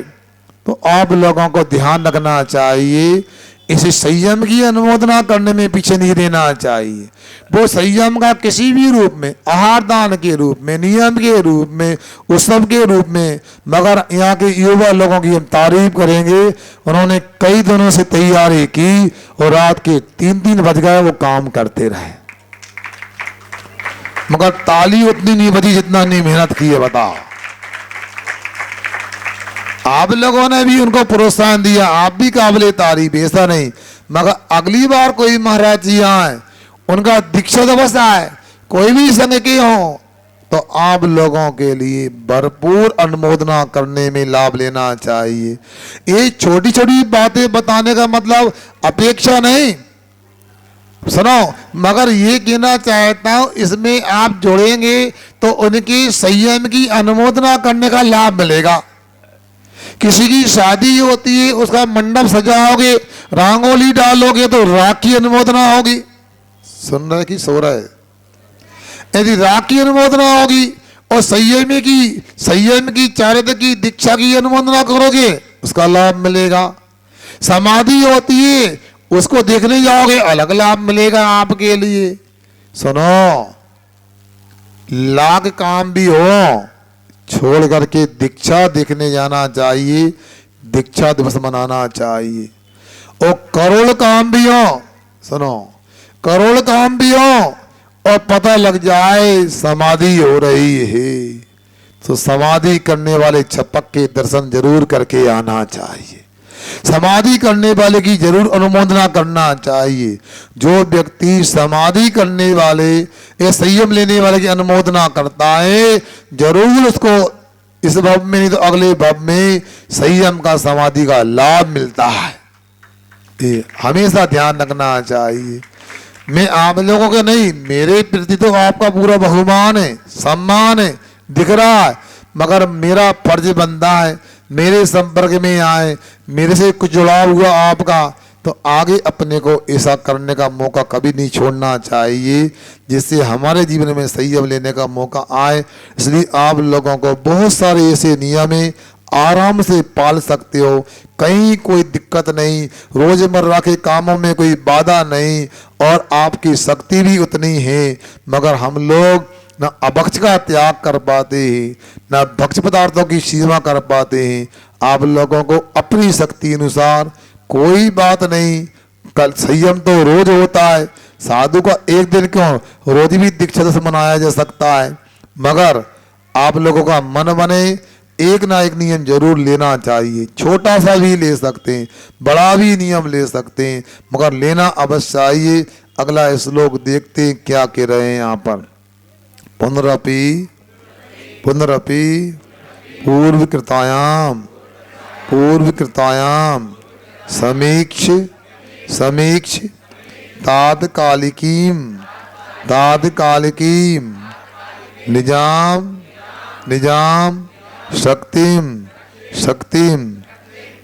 Speaker 1: तो आप लोगों को ध्यान रखना चाहिए, इसे संयम की अनुमोदना करने में पीछे नहीं रहना चाहिए। वो संयम का किसी भी रूप में, आहार दान के रूप में, नियम के रूप में, उत्सव के रूप में। मगर यहाँ के युवा लोगों की हम तारीफ करेंगे, उन्होंने कई दिनों से तैयारी की और रात के 3-3 बज गए वो काम करते रहे, मगर ताली उतनी नहीं बजी जितना नहीं मेहनत की है। बताओ, आप लोगों ने भी उनको प्रोत्साहन दिया, आप भी काबिले तारीफ, ऐसा नहीं। मगर अगली बार कोई महाराज जी आए, उनका दीक्षा दिवस आए, कोई भी संघ के हो, तो आप लोगों के लिए भरपूर अनुमोदना करने में लाभ लेना चाहिए। ये छोटी छोटी बातें बताने का मतलब अपेक्षा नहीं, सुनो, मगर ये कहना चाहता हूं इसमें आप जोड़ेंगे तो उनकी संयम की अनुमोदना करने का लाभ मिलेगा। किसी की शादी होती है, उसका मंडप सजाओगे, रंगोली डालोगे तो राख की अनुमोदना होगी। सुन रहे कि सो रहा है? यदि राख की अनुमोदना होगी और संयम की चारित्र की दीक्षा की अनुमोदना करोगे, उसका लाभ मिलेगा। समाधि होती है, उसको देखने जाओगे, अलग लाभ मिलेगा आपके लिए। सुनो, लाख काम भी हो, छोड़ करके दीक्षा देखने जाना चाहिए, दीक्षा दिवस मनाना चाहिए। और करोड़ काम भी हो, सुनो, करोड़ काम भी हो और पता लग जाए समाधि हो रही है, तो समाधि करने वाले छपक के दर्शन जरूर करके आना चाहिए। समाधि करने वाले की जरूर अनुमोदना करना चाहिए। जो व्यक्ति समाधि करने वाले या संयम लेने वाले की अनुमोदना करता है, जरूर उसको इस भव में नहीं तो अगले भव में संयम का समाधि का लाभ मिलता है। ये हमेशा ध्यान रखना चाहिए। मैं आप लोगों के नहीं, मेरे प्रति तो आपका पूरा बहुमान है, सम्मान है, दिख रहा है, मगर मेरा फर्ज बनता है, मेरे संपर्क में आए, मेरे से कुछ जुड़ाव हुआ आपका, तो आगे अपने को ऐसा करने का मौका कभी नहीं छोड़ना चाहिए, जिससे हमारे जीवन में संयम लेने का मौका आए। इसलिए आप लोगों को बहुत सारे ऐसे नियम है, आराम से पाल सकते हो, कहीं कोई दिक्कत नहीं, रोजमर्रा के कामों में कोई बाधा नहीं, और आपकी शक्ति भी उतनी है। मगर हम लोग न अभक्ष का त्याग कर पाते हैं, न भक्ष पदार्थों की सीमा कर पाते हैं। आप लोगों को अपनी शक्ति अनुसार कोई बात नहीं, कल संयम तो रोज होता है, साधु का एक दिन क्यों, रोज भी दीक्षा दिवस मनाया जा सकता है। मगर आप लोगों का मन बने, एक ना एक नियम जरूर लेना चाहिए। छोटा सा भी ले सकते हैं, बड़ा भी नियम ले सकते हैं, मगर लेना अवश्य चाहिए। अगला श्लोक देखते हैं क्या कह रहे हैं यहाँ पर। पुनरपि पुनरपि पूर्वकृतायाम समीक्ष तात्कालिकीम तात्कालिकीम निजाम निजाम शक्तिम शक्तिम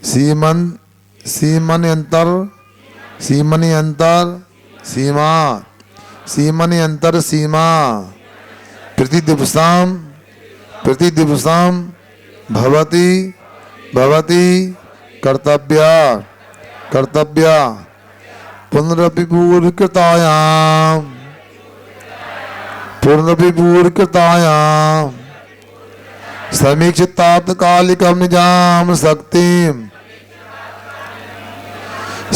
Speaker 1: सीमन सीमन्यंतर सीमन्यंतर सीमा सीमन्यंतर सीमा प्रतिदिवसम प्रतिदिवसम भवति भवति कर्तव्य कर्तव्य पुनरभिपूर्कृतायाम पुनरभिपूर्कृतायाम समीक्ष तात्कालिकम निजाम शक्तिम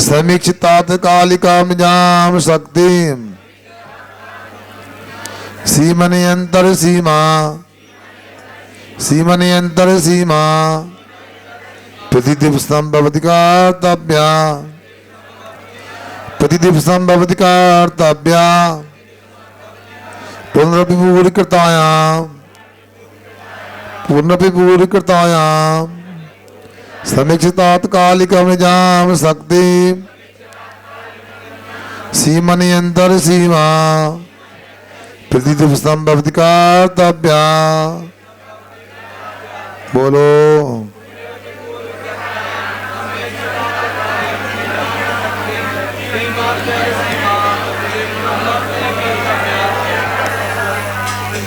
Speaker 1: समीक्ष तात्कालिकम निजाम शक्तिम सीमन्यंतर सीमा सीमन्यंतर सीमा प्रतिदिवसम भवति कर्तव्य प्रतिदिवसम भवति कर्तव्य पुनरभिपूर्कृतायाम पुनरभिपूर्कृतायाम समीक्ष तात्कालिकम निजाम शक्ति सीमन्यंतर सीमा प्रतिदिवसम भवति कर्तव्य। बोलो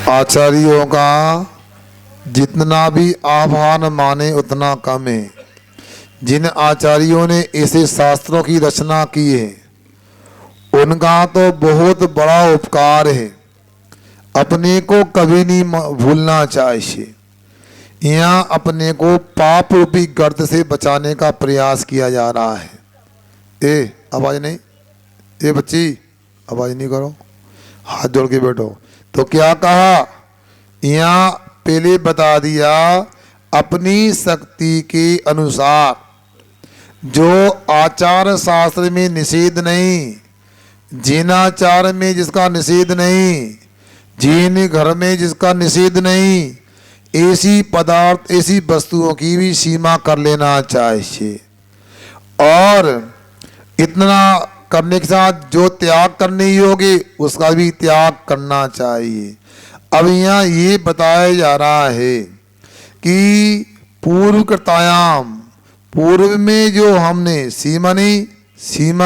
Speaker 1: आचार्यों का जितना भी आह्वान माने उतना कम है। जिन आचार्यों ने ऐसे शास्त्रों की रचना की है उनका तो बहुत बड़ा उपकार है, अपने को कभी नहीं भूलना चाहिए। यहाँ अपने को पाप रूपी गर्त से बचाने का प्रयास किया जा रहा है। ए आवाज नहीं, ए बच्ची आवाज नहीं करो, हाथ जोड़ के बैठो। तो क्या कहा, यहाँ पहले बता दिया अपनी शक्ति के अनुसार, जो आचार शास्त्र में निषेध नहीं, जीनाचार में जिसका निषेध नहीं, जीन घर में जिसका निषेध नहीं, ऐसी पदार्थ ऐसी वस्तुओं की भी सीमा कर लेना चाहिए। और इतना करने के साथ जो त्याग करने योग्य उसका भी त्याग करना चाहिए। अब यहाँ ये बताया जा रहा है कि पूर्व कृतायाम, पूर्व में जो हमने सीमा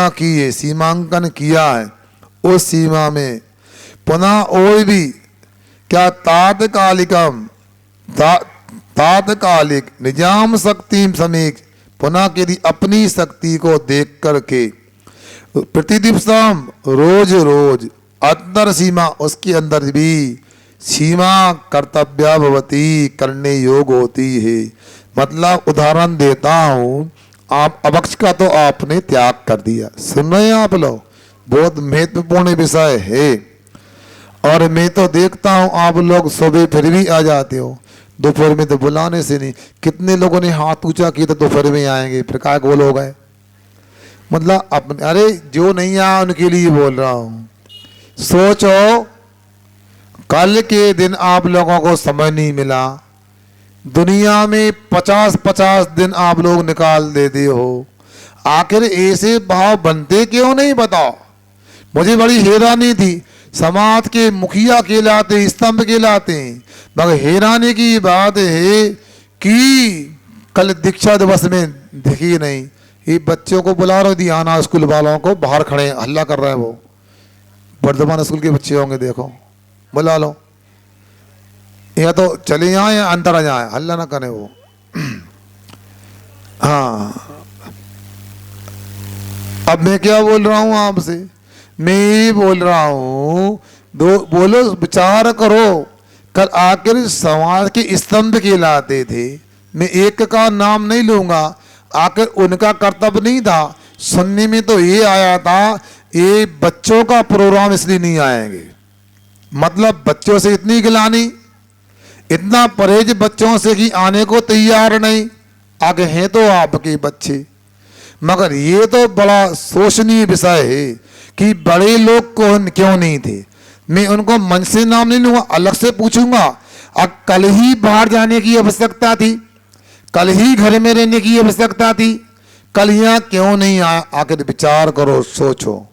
Speaker 1: की है, सीमांकन किया है, उस सीमा में पुनः और भी क्या तात्कालिकम तात्कालिक निजाम शक्ति समीक, पुनः यदि अपनी शक्ति को देख करके प्रतिदिवसम रोज रोज अंतर सीमा, उसके अंदर भी सीमा कर्तव्य भवती, करने योग होती है। मतलब उदाहरण देता हूँ, आप अवक्ष का तो आपने त्याग कर दिया, सुन रहे हैं आप लोग, बहुत महत्वपूर्ण विषय है। और मैं तो देखता हूँ आप लोग सुबह फिर भी आ जाते हो, दोपहर में तो बुलाने से नहीं। कितने लोगों ने हाथ ऊंचा किया तो दोपहर में आएंगे, फिर काय को लोग गए। मतलब अपने, अरे जो नहीं आया उनके लिए बोल रहा हूँ। सोचो कल के दिन आप लोगों को समय नहीं मिला, दुनिया में 50-50 दिन आप लोग निकाल देते हो, आखिर ऐसे भाव बनते क्यों नहीं बताओ। मुझे बड़ी हैरानी थी, समाज के मुखिया कहलाते, स्तंभ कहलाते हैं, मगर हैरानी की बात है कि कल दीक्षा दिवस में दिखी नहीं। ये बच्चों को बुला रहे दियाना स्कूल वालों को, बाहर खड़े हल्ला कर रहे हैं, वो वर्धमान स्कूल के बच्चे होंगे, देखो बुला लो, या तो चले जाए या अंदर आ जाए, हल्ला ना करें वो। हाँ, अब मैं क्या बोल रहा हूँ आपसे, मैं ये बोल रहा हूँ, दो बोलो, विचार करो, कल आखिर समाज के स्तंभ कहलाते थे, मैं एक का नाम नहीं लूंगा, आखिर उनका कर्तव्य नहीं था। सुनने में तो ये आया था ये बच्चों का प्रोग्राम इसलिए नहीं आएंगे, मतलब बच्चों से इतनी गिलानी, इतना परहेज बच्चों से कि आने को तैयार नहीं। आगे हैं तो आपके बच्चे, मगर ये तो बड़ा शोचनीय विषय है कि बड़े लोग क्यों नहीं थे। मैं उनको मन से नाम नहीं लूंगा, अलग से पूछूंगा। अब कल ही बाहर जाने की आवश्यकता थी, कल ही घर में रहने की आवश्यकता थी, कल यहाँ क्यों नहीं आया। आखिर विचार करो, सोचो।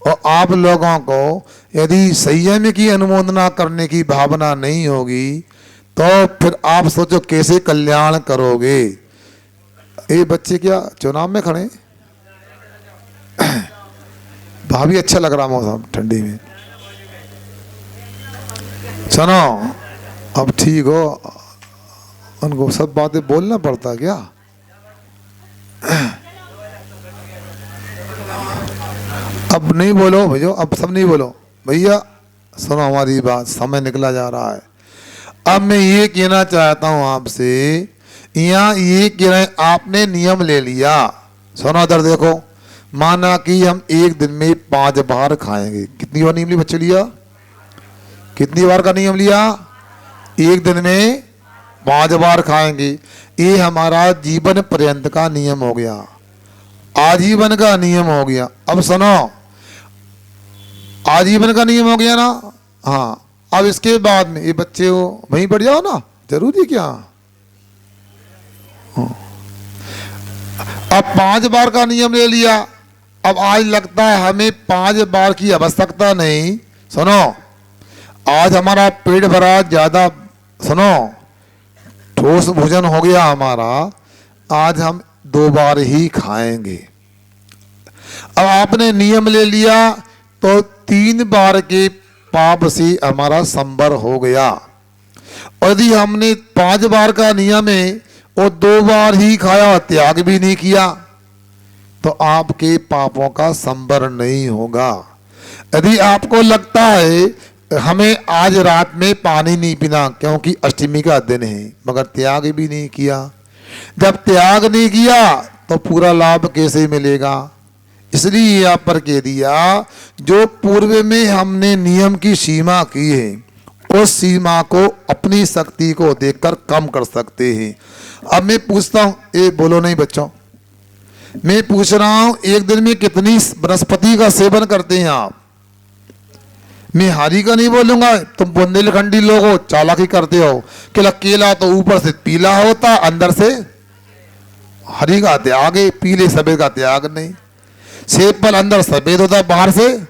Speaker 1: और आप लोगों को यदि संयम की अनुमोदना करने की भावना नहीं होगी तो फिर आप सोचो कैसे कल्याण करोगे। ये बच्चे क्या चुनाव में खड़े? भाभी अच्छा लग रहा मौसम ठंडी में। सुनो अब ठीक हो, उनको सब बातें बोलना पड़ता क्या? अब नहीं बोलो भैया, अब सब नहीं बोलो भैया, सुनो हमारी बात, समय निकला जा रहा है। अब मैं ये कहना चाहता हूं आपसे, यहाँ ये कह रहे आपने नियम ले लिया। सुनो इधर देखो, माना कि हम एक दिन में 5 बार खाएंगे। कितनी बार नियम लिया बच्चे लिया? कितनी बार का नियम लिया? एक दिन में 5 बार खाएंगे। ये हमारा जीवन पर्यंत का नियम हो गया, आजीवन का नियम हो गया। अब सुनो, आजीवन का नियम हो गया ना। हाँ, अब इसके बाद में ये बच्चे हो वहीं पड़ जाओ ना, जरूरी क्या? अब 5 बार का नियम ले लिया। अब आज लगता है हमें 5 बार की आवश्यकता नहीं। सुनो, आज हमारा पेट भरा, ज्यादा सुनो ठोस भोजन हो गया हमारा, आज हम 2 बार ही खाएंगे। अब आपने नियम ले लिया तो 3 बार के पाप से हमारा संबर हो गया। और यदि हमने 5 बार का नियम है और 2 बार ही खाया, त्याग भी नहीं किया, तो आपके पापों का संबर नहीं होगा। यदि आपको लगता है हमें आज रात में पानी नहीं पीना क्योंकि अष्टमी का दिन है, मगर त्याग भी नहीं किया, जब त्याग नहीं किया तो पूरा लाभ कैसे मिलेगा? इसलिए यहाँ पर कह दिया, जो पूर्व में हमने नियम की सीमा की है उस सीमा को अपनी शक्ति को देखकर कम कर सकते हैं। अब मैं पूछता हूं, ये बोलो नहीं बच्चों, मैं पूछ रहा हूं एक दिन में कितनी वनस्पति का सेवन करते हैं आप? मैं हारी का नहीं बोलूंगा, तुम बुंदेलखंडी लोग हो, चालाकी करते हो कि केला तो ऊपर से पीला होता अंदर से हरी का त्याग है, पीले सफेद का त्याग नहीं। सेब फल अंदर सफेद होता बाहर से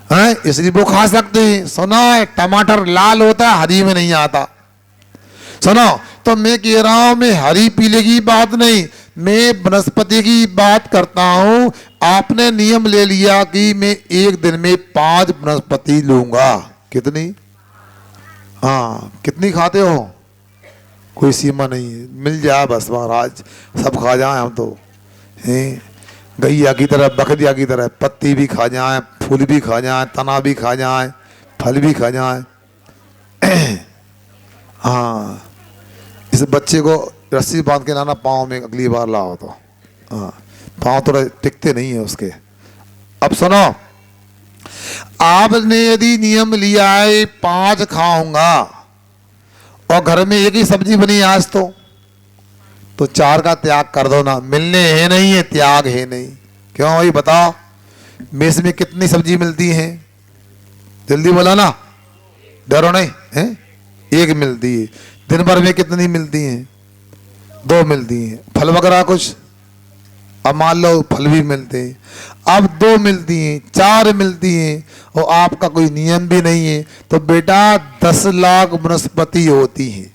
Speaker 1: है, इसलिए वो खा सकते हैं। सुना है टमाटर लाल होता है, हरी में नहीं आता। सुनो, तो मैं कह रहा हूं मैं हरी पीले की बात नहीं, मैं वनस्पति की बात करता हूं। आपने नियम ले लिया कि मैं एक दिन में 5 वनस्पति लूंगा। कितनी? हाँ, कितनी खाते हो? कोई सीमा नहीं है, मिल जाए बस महाराज, सब खा जाए हम तो हैं। गैया की तरह, बकरिया की तरह पत्ती भी खा जाए, फूल भी खा जाए, तना भी खा जाए, फल भी खा जाए। हाँ, इस बच्चे को रस्सी बांध के लाना पाँव में, अगली बार लाओ तो। हाँ, पाँव थोड़ा टिकते नहीं है उसके। अब सुनो, आपने यदि नियम लिया है 5 खाऊंगा और घर में एक ही सब्जी बनी आज तो 4 का त्याग कर दो ना। मिलने है नहीं है, त्याग है नहीं। क्यों भाई बताओ, मेस में कितनी सब्जी मिलती है? जल्दी बोला ना, डरो नहीं है। 1 मिलती है। दिन भर में कितनी मिलती हैं? 2 मिलती हैं। फल वगैरह कुछ, अब मान लो फल भी मिलते हैं, अब 2 मिलती हैं, 4 मिलती हैं और आपका कोई नियम भी नहीं है, तो बेटा 10 लाख वनस्पति होती हैं।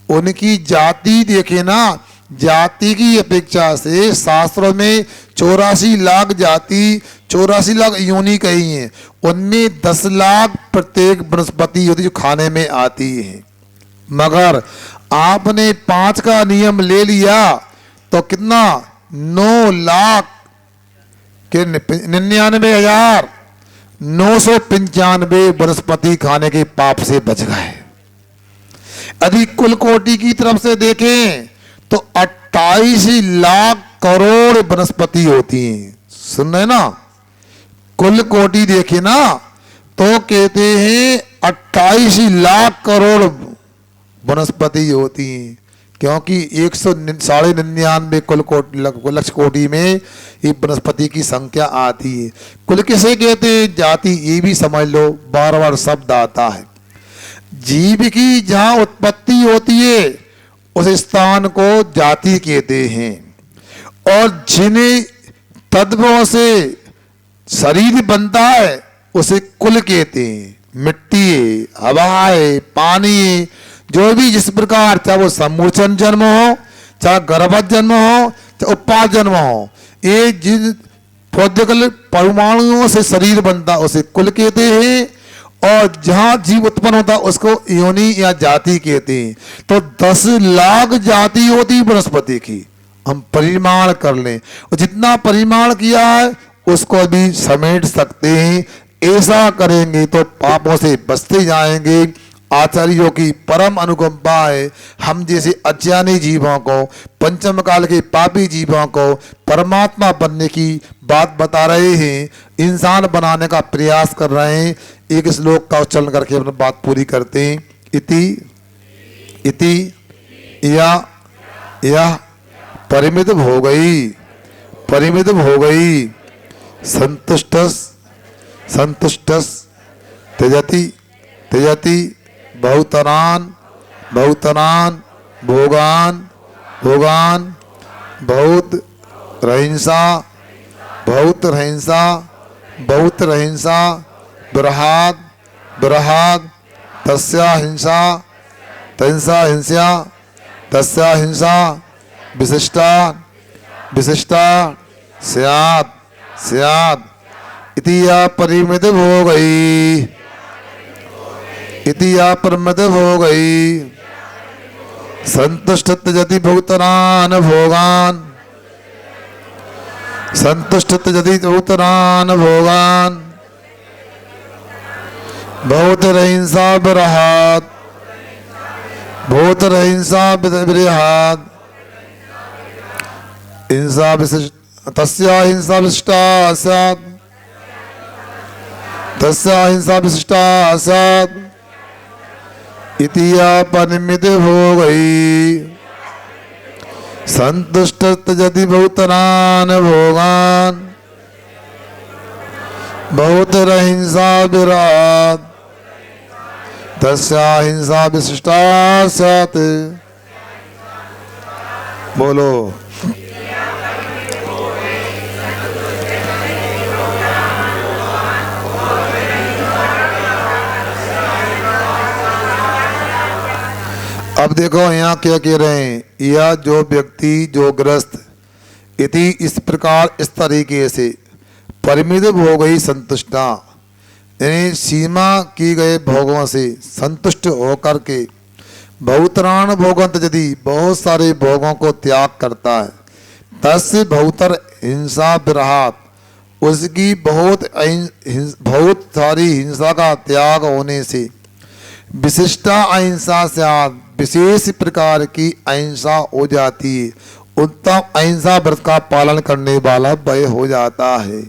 Speaker 1: उनकी जाति देखे ना, जाति की अपेक्षा से शास्त्रों में 84 लाख जाति, 84 लाख योनि कही हैं, उनमें 10 लाख प्रत्येक वनस्पति होती जो खाने में आती है। मगर आपने 5 का नियम ले लिया तो कितना? 9 लाख के 99,995 वनस्पति खाने के पाप से बच गए। यदि कुल कोटि की तरफ से देखें तो 28 लाख करोड़ वनस्पति होती हैं। सुन रहे ना, कुल कोटि देखे ना तो कहते हैं 28 लाख करोड़ वनस्पति होती हैं, क्योंकि 199 कुल लक्ष कोटि में ये वनस्पति की संख्या आती है। कुल किसे कहते हैं? जाति, ये भी समझ लो, बार-बार शब्द आता है। जीव की जहां उत्पत्ति होती है उस स्थान को जाति कहते हैं, और जिन्हें तत्वों से शरीर बनता है उसे कुल कहते हैं। मिट्टी है, हवा है, पानी है, जो भी जिस प्रकार, चाहे वो समूर्छन जन्म हो, चाहे गर्भवत जन्म हो, चाहे उत्पाद जन्म हो, ये जिन भौतिक परमाणुओं से शरीर बनता उसे कुल कहते हैं। और जहां जीव उत्पन्न होता उसको योनि या जाति कहते हैं। तो 10 लाख जाति होती वनस्पति की, हम परिमाण कर लें और जितना परिमाण किया है उसको भी समेट सकते हैं। ऐसा करेंगे तो पापों से बचते जाएंगे। आचार्यों की परम अनुकंपा है, हम जैसे अज्ञानी जीवों को, पंचम काल के पापी जीवों को परमात्मा बनने की बात बता रहे हैं, इंसान बनाने का प्रयास कर रहे हैं। एक श्लोक का उच्चारण करके अपनी बात पूरी करते हैं। इति या परिमित हो गई, परिमित हो गई, संतुष्टस त्यजति त्यजति बहुतरान भोगान बहुत रहिंसा बृहद तस्या हिंसा विशिष्टा स्यात् इति या परिमित हो गई, इति या परिमित हो गई। संतुष्ट त्यजति बहुतरान भोगान, संतुष्ट त्यजति बहुतरान भोगान बहुत रहिंसा बृहद हिंसा विशिष्ट तस्या हिंसा विशिष्टा स्यात्, तस्या हिंसा विशिष्टा स्यात् इति या परिमित हो गई। संतुष्ट त्यजति बहुतरान भोगान बहुत रहिंसा विराट तस्या हिंसा विशिष्टा स्यात्। बोलो अब देखो यहाँ क्या कह रहे हैं, यह जो व्यक्ति जो ग्रस्त इति इस प्रकार इस तरीके से परिमित हो गई संतुष्टा, यानी सीमा की गए भोगों से संतुष्ट होकर के बहुतरान भोगंत यदि बहुत सारे भोगों को त्याग करता है, तस्य बहुतर हिंसा विराट उसकी बहुत सारी हिंसा का त्याग होने से विशिष्टा अहिंसा से विशेष प्रकार की अहिंसा हो जाती है। उत्तम अहिंसा व्रत का पालन करने वाला वह हो जाता है।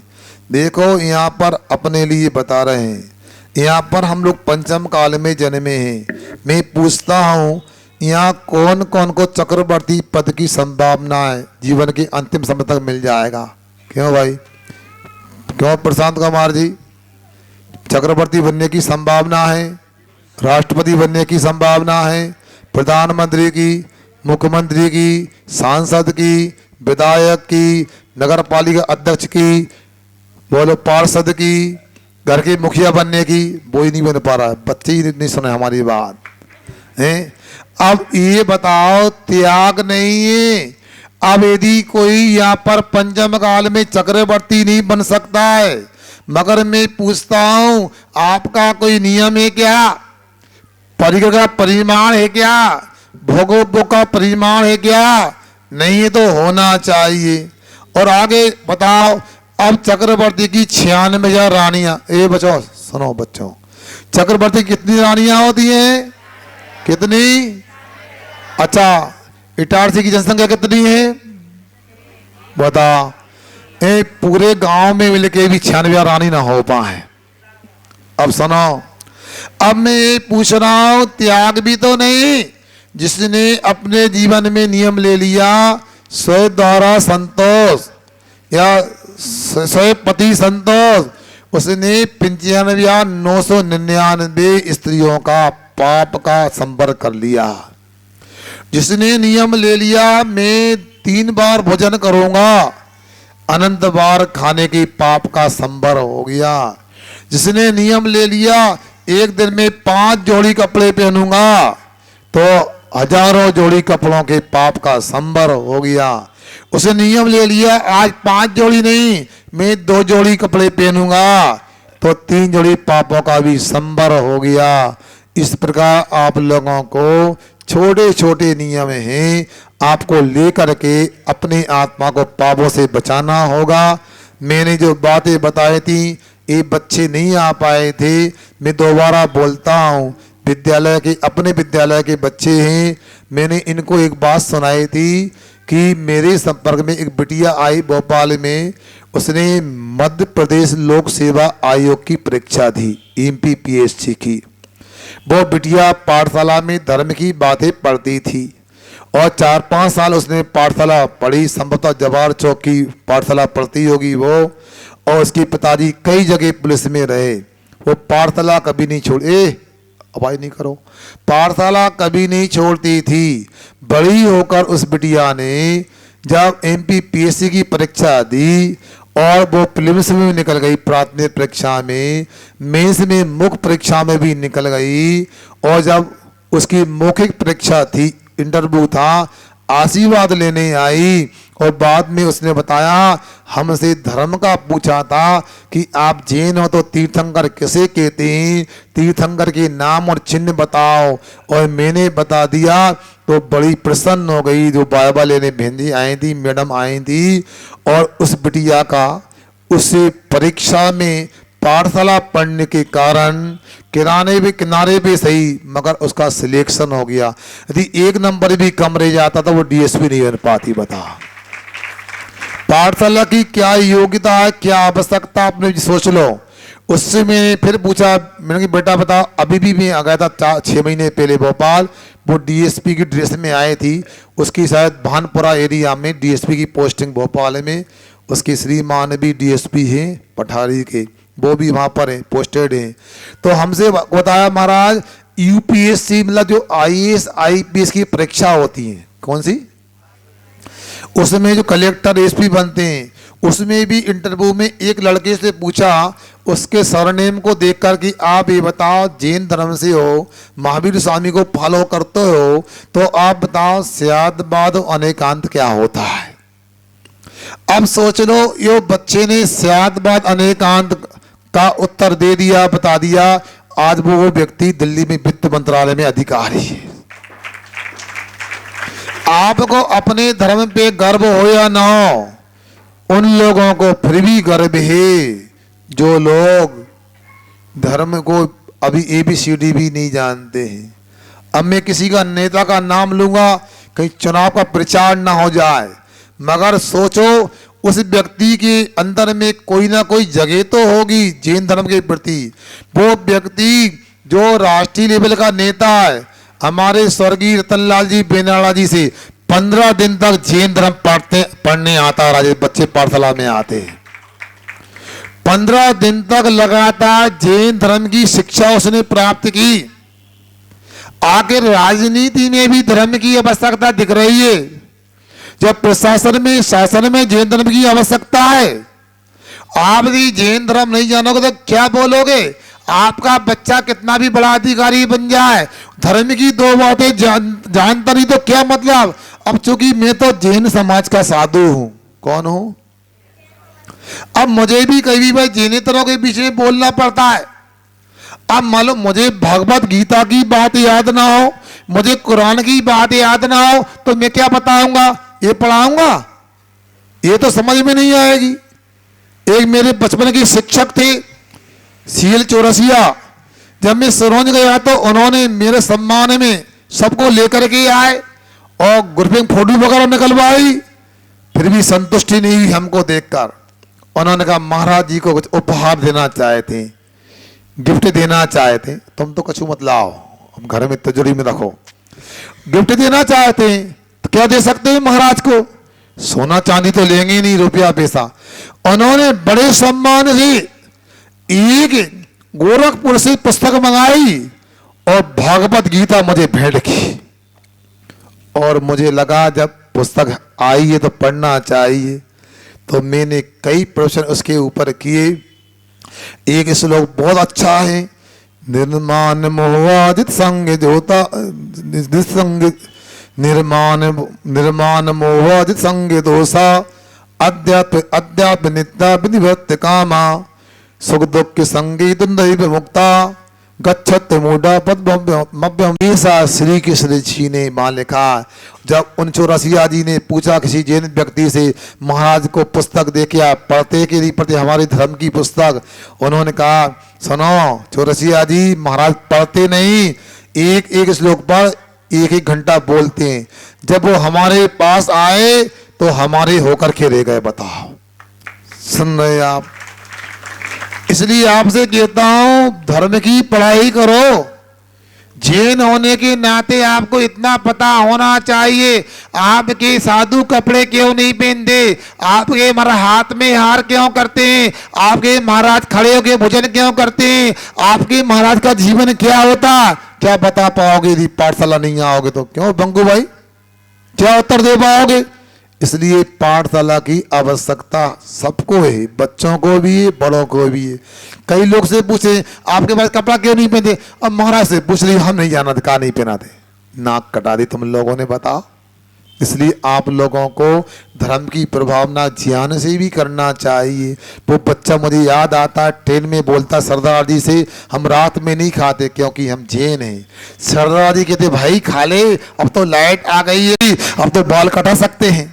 Speaker 1: देखो यहाँ पर अपने लिए बता रहे हैं, यहाँ पर हम लोग पंचम काल में जन्मे हैं। मैं पूछता हूँ यहाँ कौन कौन को चक्रवर्ती पद की संभावना है, जीवन के अंतिम समय तक मिल जाएगा? क्यों भाई, क्यों प्रशांत कुमार जी? चक्रवर्ती बनने की संभावना है, राष्ट्रपति बनने की संभावना है, प्रधानमंत्री की, मुख्यमंत्री की, सांसद की, विधायक की, नगर पालिका अध्यक्ष की, बोलो पार्षद की, घर के मुखिया बनने की। वो ही नहीं बन पा रहा है, बच्चे ही नहीं सुने हमारी बात है। अब ये बताओ, त्याग नहीं है। अब यदि कोई यहाँ पर पंचम काल में चक्रवर्ती नहीं बन सकता है, मगर मैं पूछता हूं आपका कोई नियम है क्या? परिग्रह का परिमाण है क्या? भोगों का परिमाण है क्या? नहीं है तो होना चाहिए। और आगे बताओ, अब चक्रवर्ती की 96,000 रानियां, ए बच्चों सुनो बच्चों, चक्रवर्ती कितनी रानियां होती हैं? कितनी? अच्छा, इटारसी की जनसंख्या कितनी है बता? पूरे गांव में मिलके भी 96 रानी ना हो पाए। अब सुनो, अब मैं ये पूछ रहा हूं, त्याग भी तो नहीं, जिसने अपने जीवन में नियम ले लिया, स्वयं द्वारा संतोष या स्वयं पति संतोष, उसने 95,999 स्त्रियों का पाप का संपर्क कर लिया। जिसने नियम ले लिया मैं 3 बार भोजन करूंगा, अनंत बार खाने की पाप का संबर हो गया। जिसने नियम ले लिया एक दिन में 5 जोड़ी कपड़े पहनूंगा तो हजारों जोड़ी कपड़ों के पाप का संबर हो गया। उसने नियम ले लिया आज 5 जोड़ी नहीं मैं 2 जोड़ी कपड़े पहनूंगा तो 3 जोड़ी पापों का भी संबर हो गया। इस प्रकार आप लोगों को छोटे छोटे नियम हैं, आपको लेकर के अपनी आत्मा को पापों से बचाना होगा। मैंने जो बातें बताई थी ये बच्चे नहीं आ पाए थे, मैं दोबारा बोलता हूँ। विद्यालय के अपने विद्यालय के बच्चे हैं, मैंने इनको एक बात सुनाई थी कि मेरे संपर्क में एक बिटिया आई भोपाल में, उसने मध्य प्रदेश लोक सेवा आयोग की परीक्षा दी MPPSC की। वो बिटिया पाठशाला में धर्म की बातें पढ़ती थी और 4-5 साल उसने पाठशाला पढ़ी, संभवतः जवाहर चौक की पाठशाला पढ़ती होगी वो। और उसके पिताजी कई जगह पुलिस में रहे। वो पाठशाला कभी नहीं छोड़े, आवाज नहीं करो, पाठशाला कभी नहीं छोड़ती थी। बड़ी होकर उस बिटिया ने जब MPPSC की परीक्षा दी और वो प्रीलिम्स में भी निकल गई, प्राथमिक परीक्षा में, मेंस में, मुख्य परीक्षा में भी निकल गई। और जब उसकी मौखिक परीक्षा थी, इंटरव्यू था, आशीर्वाद लेने आई और बाद में उसने बताया हमसे धर्म का पूछा था कि आप जैन हो तो तीर्थंकर किसे कहते हैं, तीर्थंकर के नाम और चिन्ह बताओ। और मैंने बता दिया तो बड़ी प्रसन्न हो गई। जो बाइबल लेने बहन आई थी, मैडम आई थी, और उस बिटिया का उसे परीक्षा में पाठशाला पढ़ने के कारण किनारे पे सही मगर उसका सिलेक्शन हो गया। यदि 1 नंबर भी कम रह जाता तो वो DSP नहीं बन पाती। बता पाठशाला की क्या योग्यता है, क्या आवश्यकता, आपने सोच लो। उससे मैंने फिर पूछा, मैंने कहा बेटा बताओ, अभी भी मैं आ गया था 6 महीने पहले भोपाल, वो DSP की ड्रेस में आए थी। उसकी शायद भानपुरा एरिया में DSP की पोस्टिंग भोपाल में, उसकी श्रीमान भी DSP हैं पठारी के, वो भी वहाँ पर हैं, पोस्टेड हैं। तो हमसे बताया महाराज UPSC मतलब जो IAS IPS की परीक्षा होती है, कौन सी, उसमें जो कलेक्टर SP बनते हैं, उसमें भी इंटरव्यू में एक लड़के से पूछा उसके सरनेम को देखकर कि आप ये बताओ जैन धर्म से हो, महावीर स्वामी को फॉलो करते हो, तो आप बताओ स्यादवाद अनेकांत क्या होता है। अब सोच लो, ये बच्चे ने स्यादवाद अनेकांत का उत्तर दे दिया, बता दिया। आज वो व्यक्ति दिल्ली में वित्त मंत्रालय में अधिकारी है। आपको अपने धर्म पे गर्व हो या ना हो, उन लोगों को फिर भी गर्व है जो लोग धर्म को अभी ABCD भी नहीं जानते हैं। अब मैं किसी का नेता का नाम लूंगा, कहीं चुनाव का प्रचार ना हो जाए, मगर सोचो उस व्यक्ति के अंदर में कोई ना कोई जगह तो होगी जैन धर्म के प्रति। वो व्यक्ति जो राष्ट्रीय लेवल का नेता है, हमारे स्वर्गीय रतनलाल जी बेनाला जी से 15 दिन तक जैन धर्म पढ़ने आता है, बच्चे पाठशाला में आते हैं। 15 दिन तक लगातार जैन धर्म की शिक्षा उसने प्राप्त की। आखिर राजनीति में भी धर्म की आवश्यकता दिख रही है, जब प्रशासन में शासन में जैन धर्म की आवश्यकता है। आप यदि जैन धर्म नहीं जानोगे तो क्या बोलोगे। आपका बच्चा कितना भी बड़ा अधिकारी बन जाए, धर्म की 2 बातें जानता नहीं तो क्या मतलब। अब चूंकि मैं तो जैन समाज का साधु हूं, कौन हूं, अब मुझे भी कभी भाई जैनेतरों के पीछे बोलना पड़ता है। अब मालूम मुझे भगवत गीता की बात याद ना हो, मुझे कुरान की बात याद ना हो, तो मैं क्या बताऊंगा, ये पढ़ाऊंगा, ये तो समझ में नहीं आएगी। एक मेरे बचपन के शिक्षक थे CL चौरसिया, जब मैं सिरोंज गया तो उन्होंने मेरे सम्मान में सबको लेकर के आए और ग्रुपिंग फोटो वगैरह निकलवाई, फिर भी संतुष्टि नहीं हुई हमको देखकर। उन्होंने कहा महाराज जी को कुछ उपहार देना चाहते, गिफ्ट देना चाहते, तुम तो कछु मत लाओ, हम घर में तिजोरी में रखो, गिफ्ट देना चाहते हैं तो क्या दे सकते हैं महाराज को, सोना चांदी तो लेंगे नहीं, रुपया पैसा। उन्होंने बड़े सम्मान से एक गोरखपुर से पुस्तक मंगाई और भागवत गीता मुझे भेंट की। और मुझे लगा जब पुस्तक आई है तो पढ़ना चाहिए, तो मैंने कई प्रश्न उसके ऊपर किए। एक श्लोक बहुत अच्छा है, निर्माण मोहादित संग जोता संग निर्माण मोहादित संग दोषा अध्यात्म नित्या विनिवृत्त कामा सुख दुख के संगी द्वंद्व मुक्ता गच्छत मूढ़ा पद्मभ्यम। ऐसा श्री कृष्ण जी ने मान लिखा। जब उन चौरसिया जी ने पूछा किसी जैन व्यक्ति से, महाराज को पुस्तक दे के आप पढ़ते के नहीं पढ़ते हमारे धर्म की पुस्तक? उन्होंने कहा, सुनो चौरसिया जी, महाराज पढ़ते नहीं, एक एक श्लोक पर एक एक घंटा बोलते हैं। जब वो हमारे पास आए तो हमारे होकर के रह गए। बताओ, सुन रहे आप? इसलिए आपसे कहता हूं, धर्म की पढ़ाई करो। जैन होने के नाते आपको इतना पता होना चाहिए, आपके साधु कपड़े क्यों नहीं पहनते, आपके हाथ में हार क्यों करते हैं, आपके महाराज खड़े होकर भोजन क्यों करते हैं, आपके महाराज का जीवन क्या होता, क्या बता पाओगे यदि पाठशाला नहीं आओगे तो? क्यों बंगू भाई, क्या उत्तर दे पाओगे? इसलिए पाठशाला की आवश्यकता सबको है, बच्चों को भी है, बड़ों को भी है। कई लोग से पूछे आपके पास कपड़ा क्यों नहीं पहनते, अब महाराज से पूछ रही, हम नहीं जाना कहा नहीं पहनाते, नाक कटा दी तुम लोगों ने, बताओ। इसलिए आप लोगों को धर्म की प्रभावना ज्ञान से भी करना चाहिए। वो बच्चा मुझे याद आता, ट्रेन में बोलता सरदार जी से, हम रात में नहीं खाते क्योंकि हम जैन हैं। सरदार जी कहते, भाई खा ले, अब तो लाइट आ गई है, अब तो बाल कटा सकते हैं।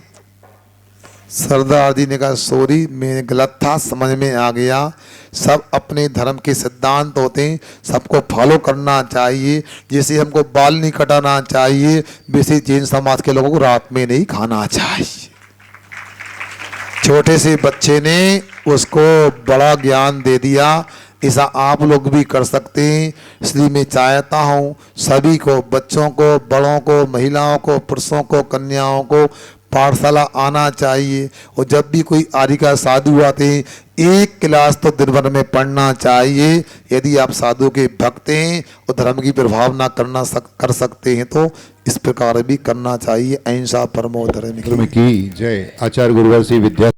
Speaker 1: सरदार जी ने कहा, सॉरी मैं गलत था, समझ में आ गया। सब अपने धर्म के सिद्धांत होते हैं, सबको फॉलो करना चाहिए। जैसे हमको बाल नहीं कटाना चाहिए, वैसे जैन समाज के लोगों को रात में नहीं खाना चाहिए। छोटे से बच्चे ने उसको बड़ा ज्ञान दे दिया। ऐसा आप लोग भी कर सकते हैं। इसलिए मैं चाहता हूँ सभी को, बच्चों को, बड़ों को, महिलाओं को, पुरुषों को, कन्याओं को पाठशाला आना चाहिए। और जब भी कोई आदि का साधु आते हैं, एक क्लास तो दिन भर में पढ़ना चाहिए। यदि आप साधु के भक्त हैं और धर्म की प्रभावना कर सकते हैं तो इस प्रकार भी करना चाहिए। अहिंसा परमो धर्म की
Speaker 2: जय। आचार्य गुरुवर श्री विद्या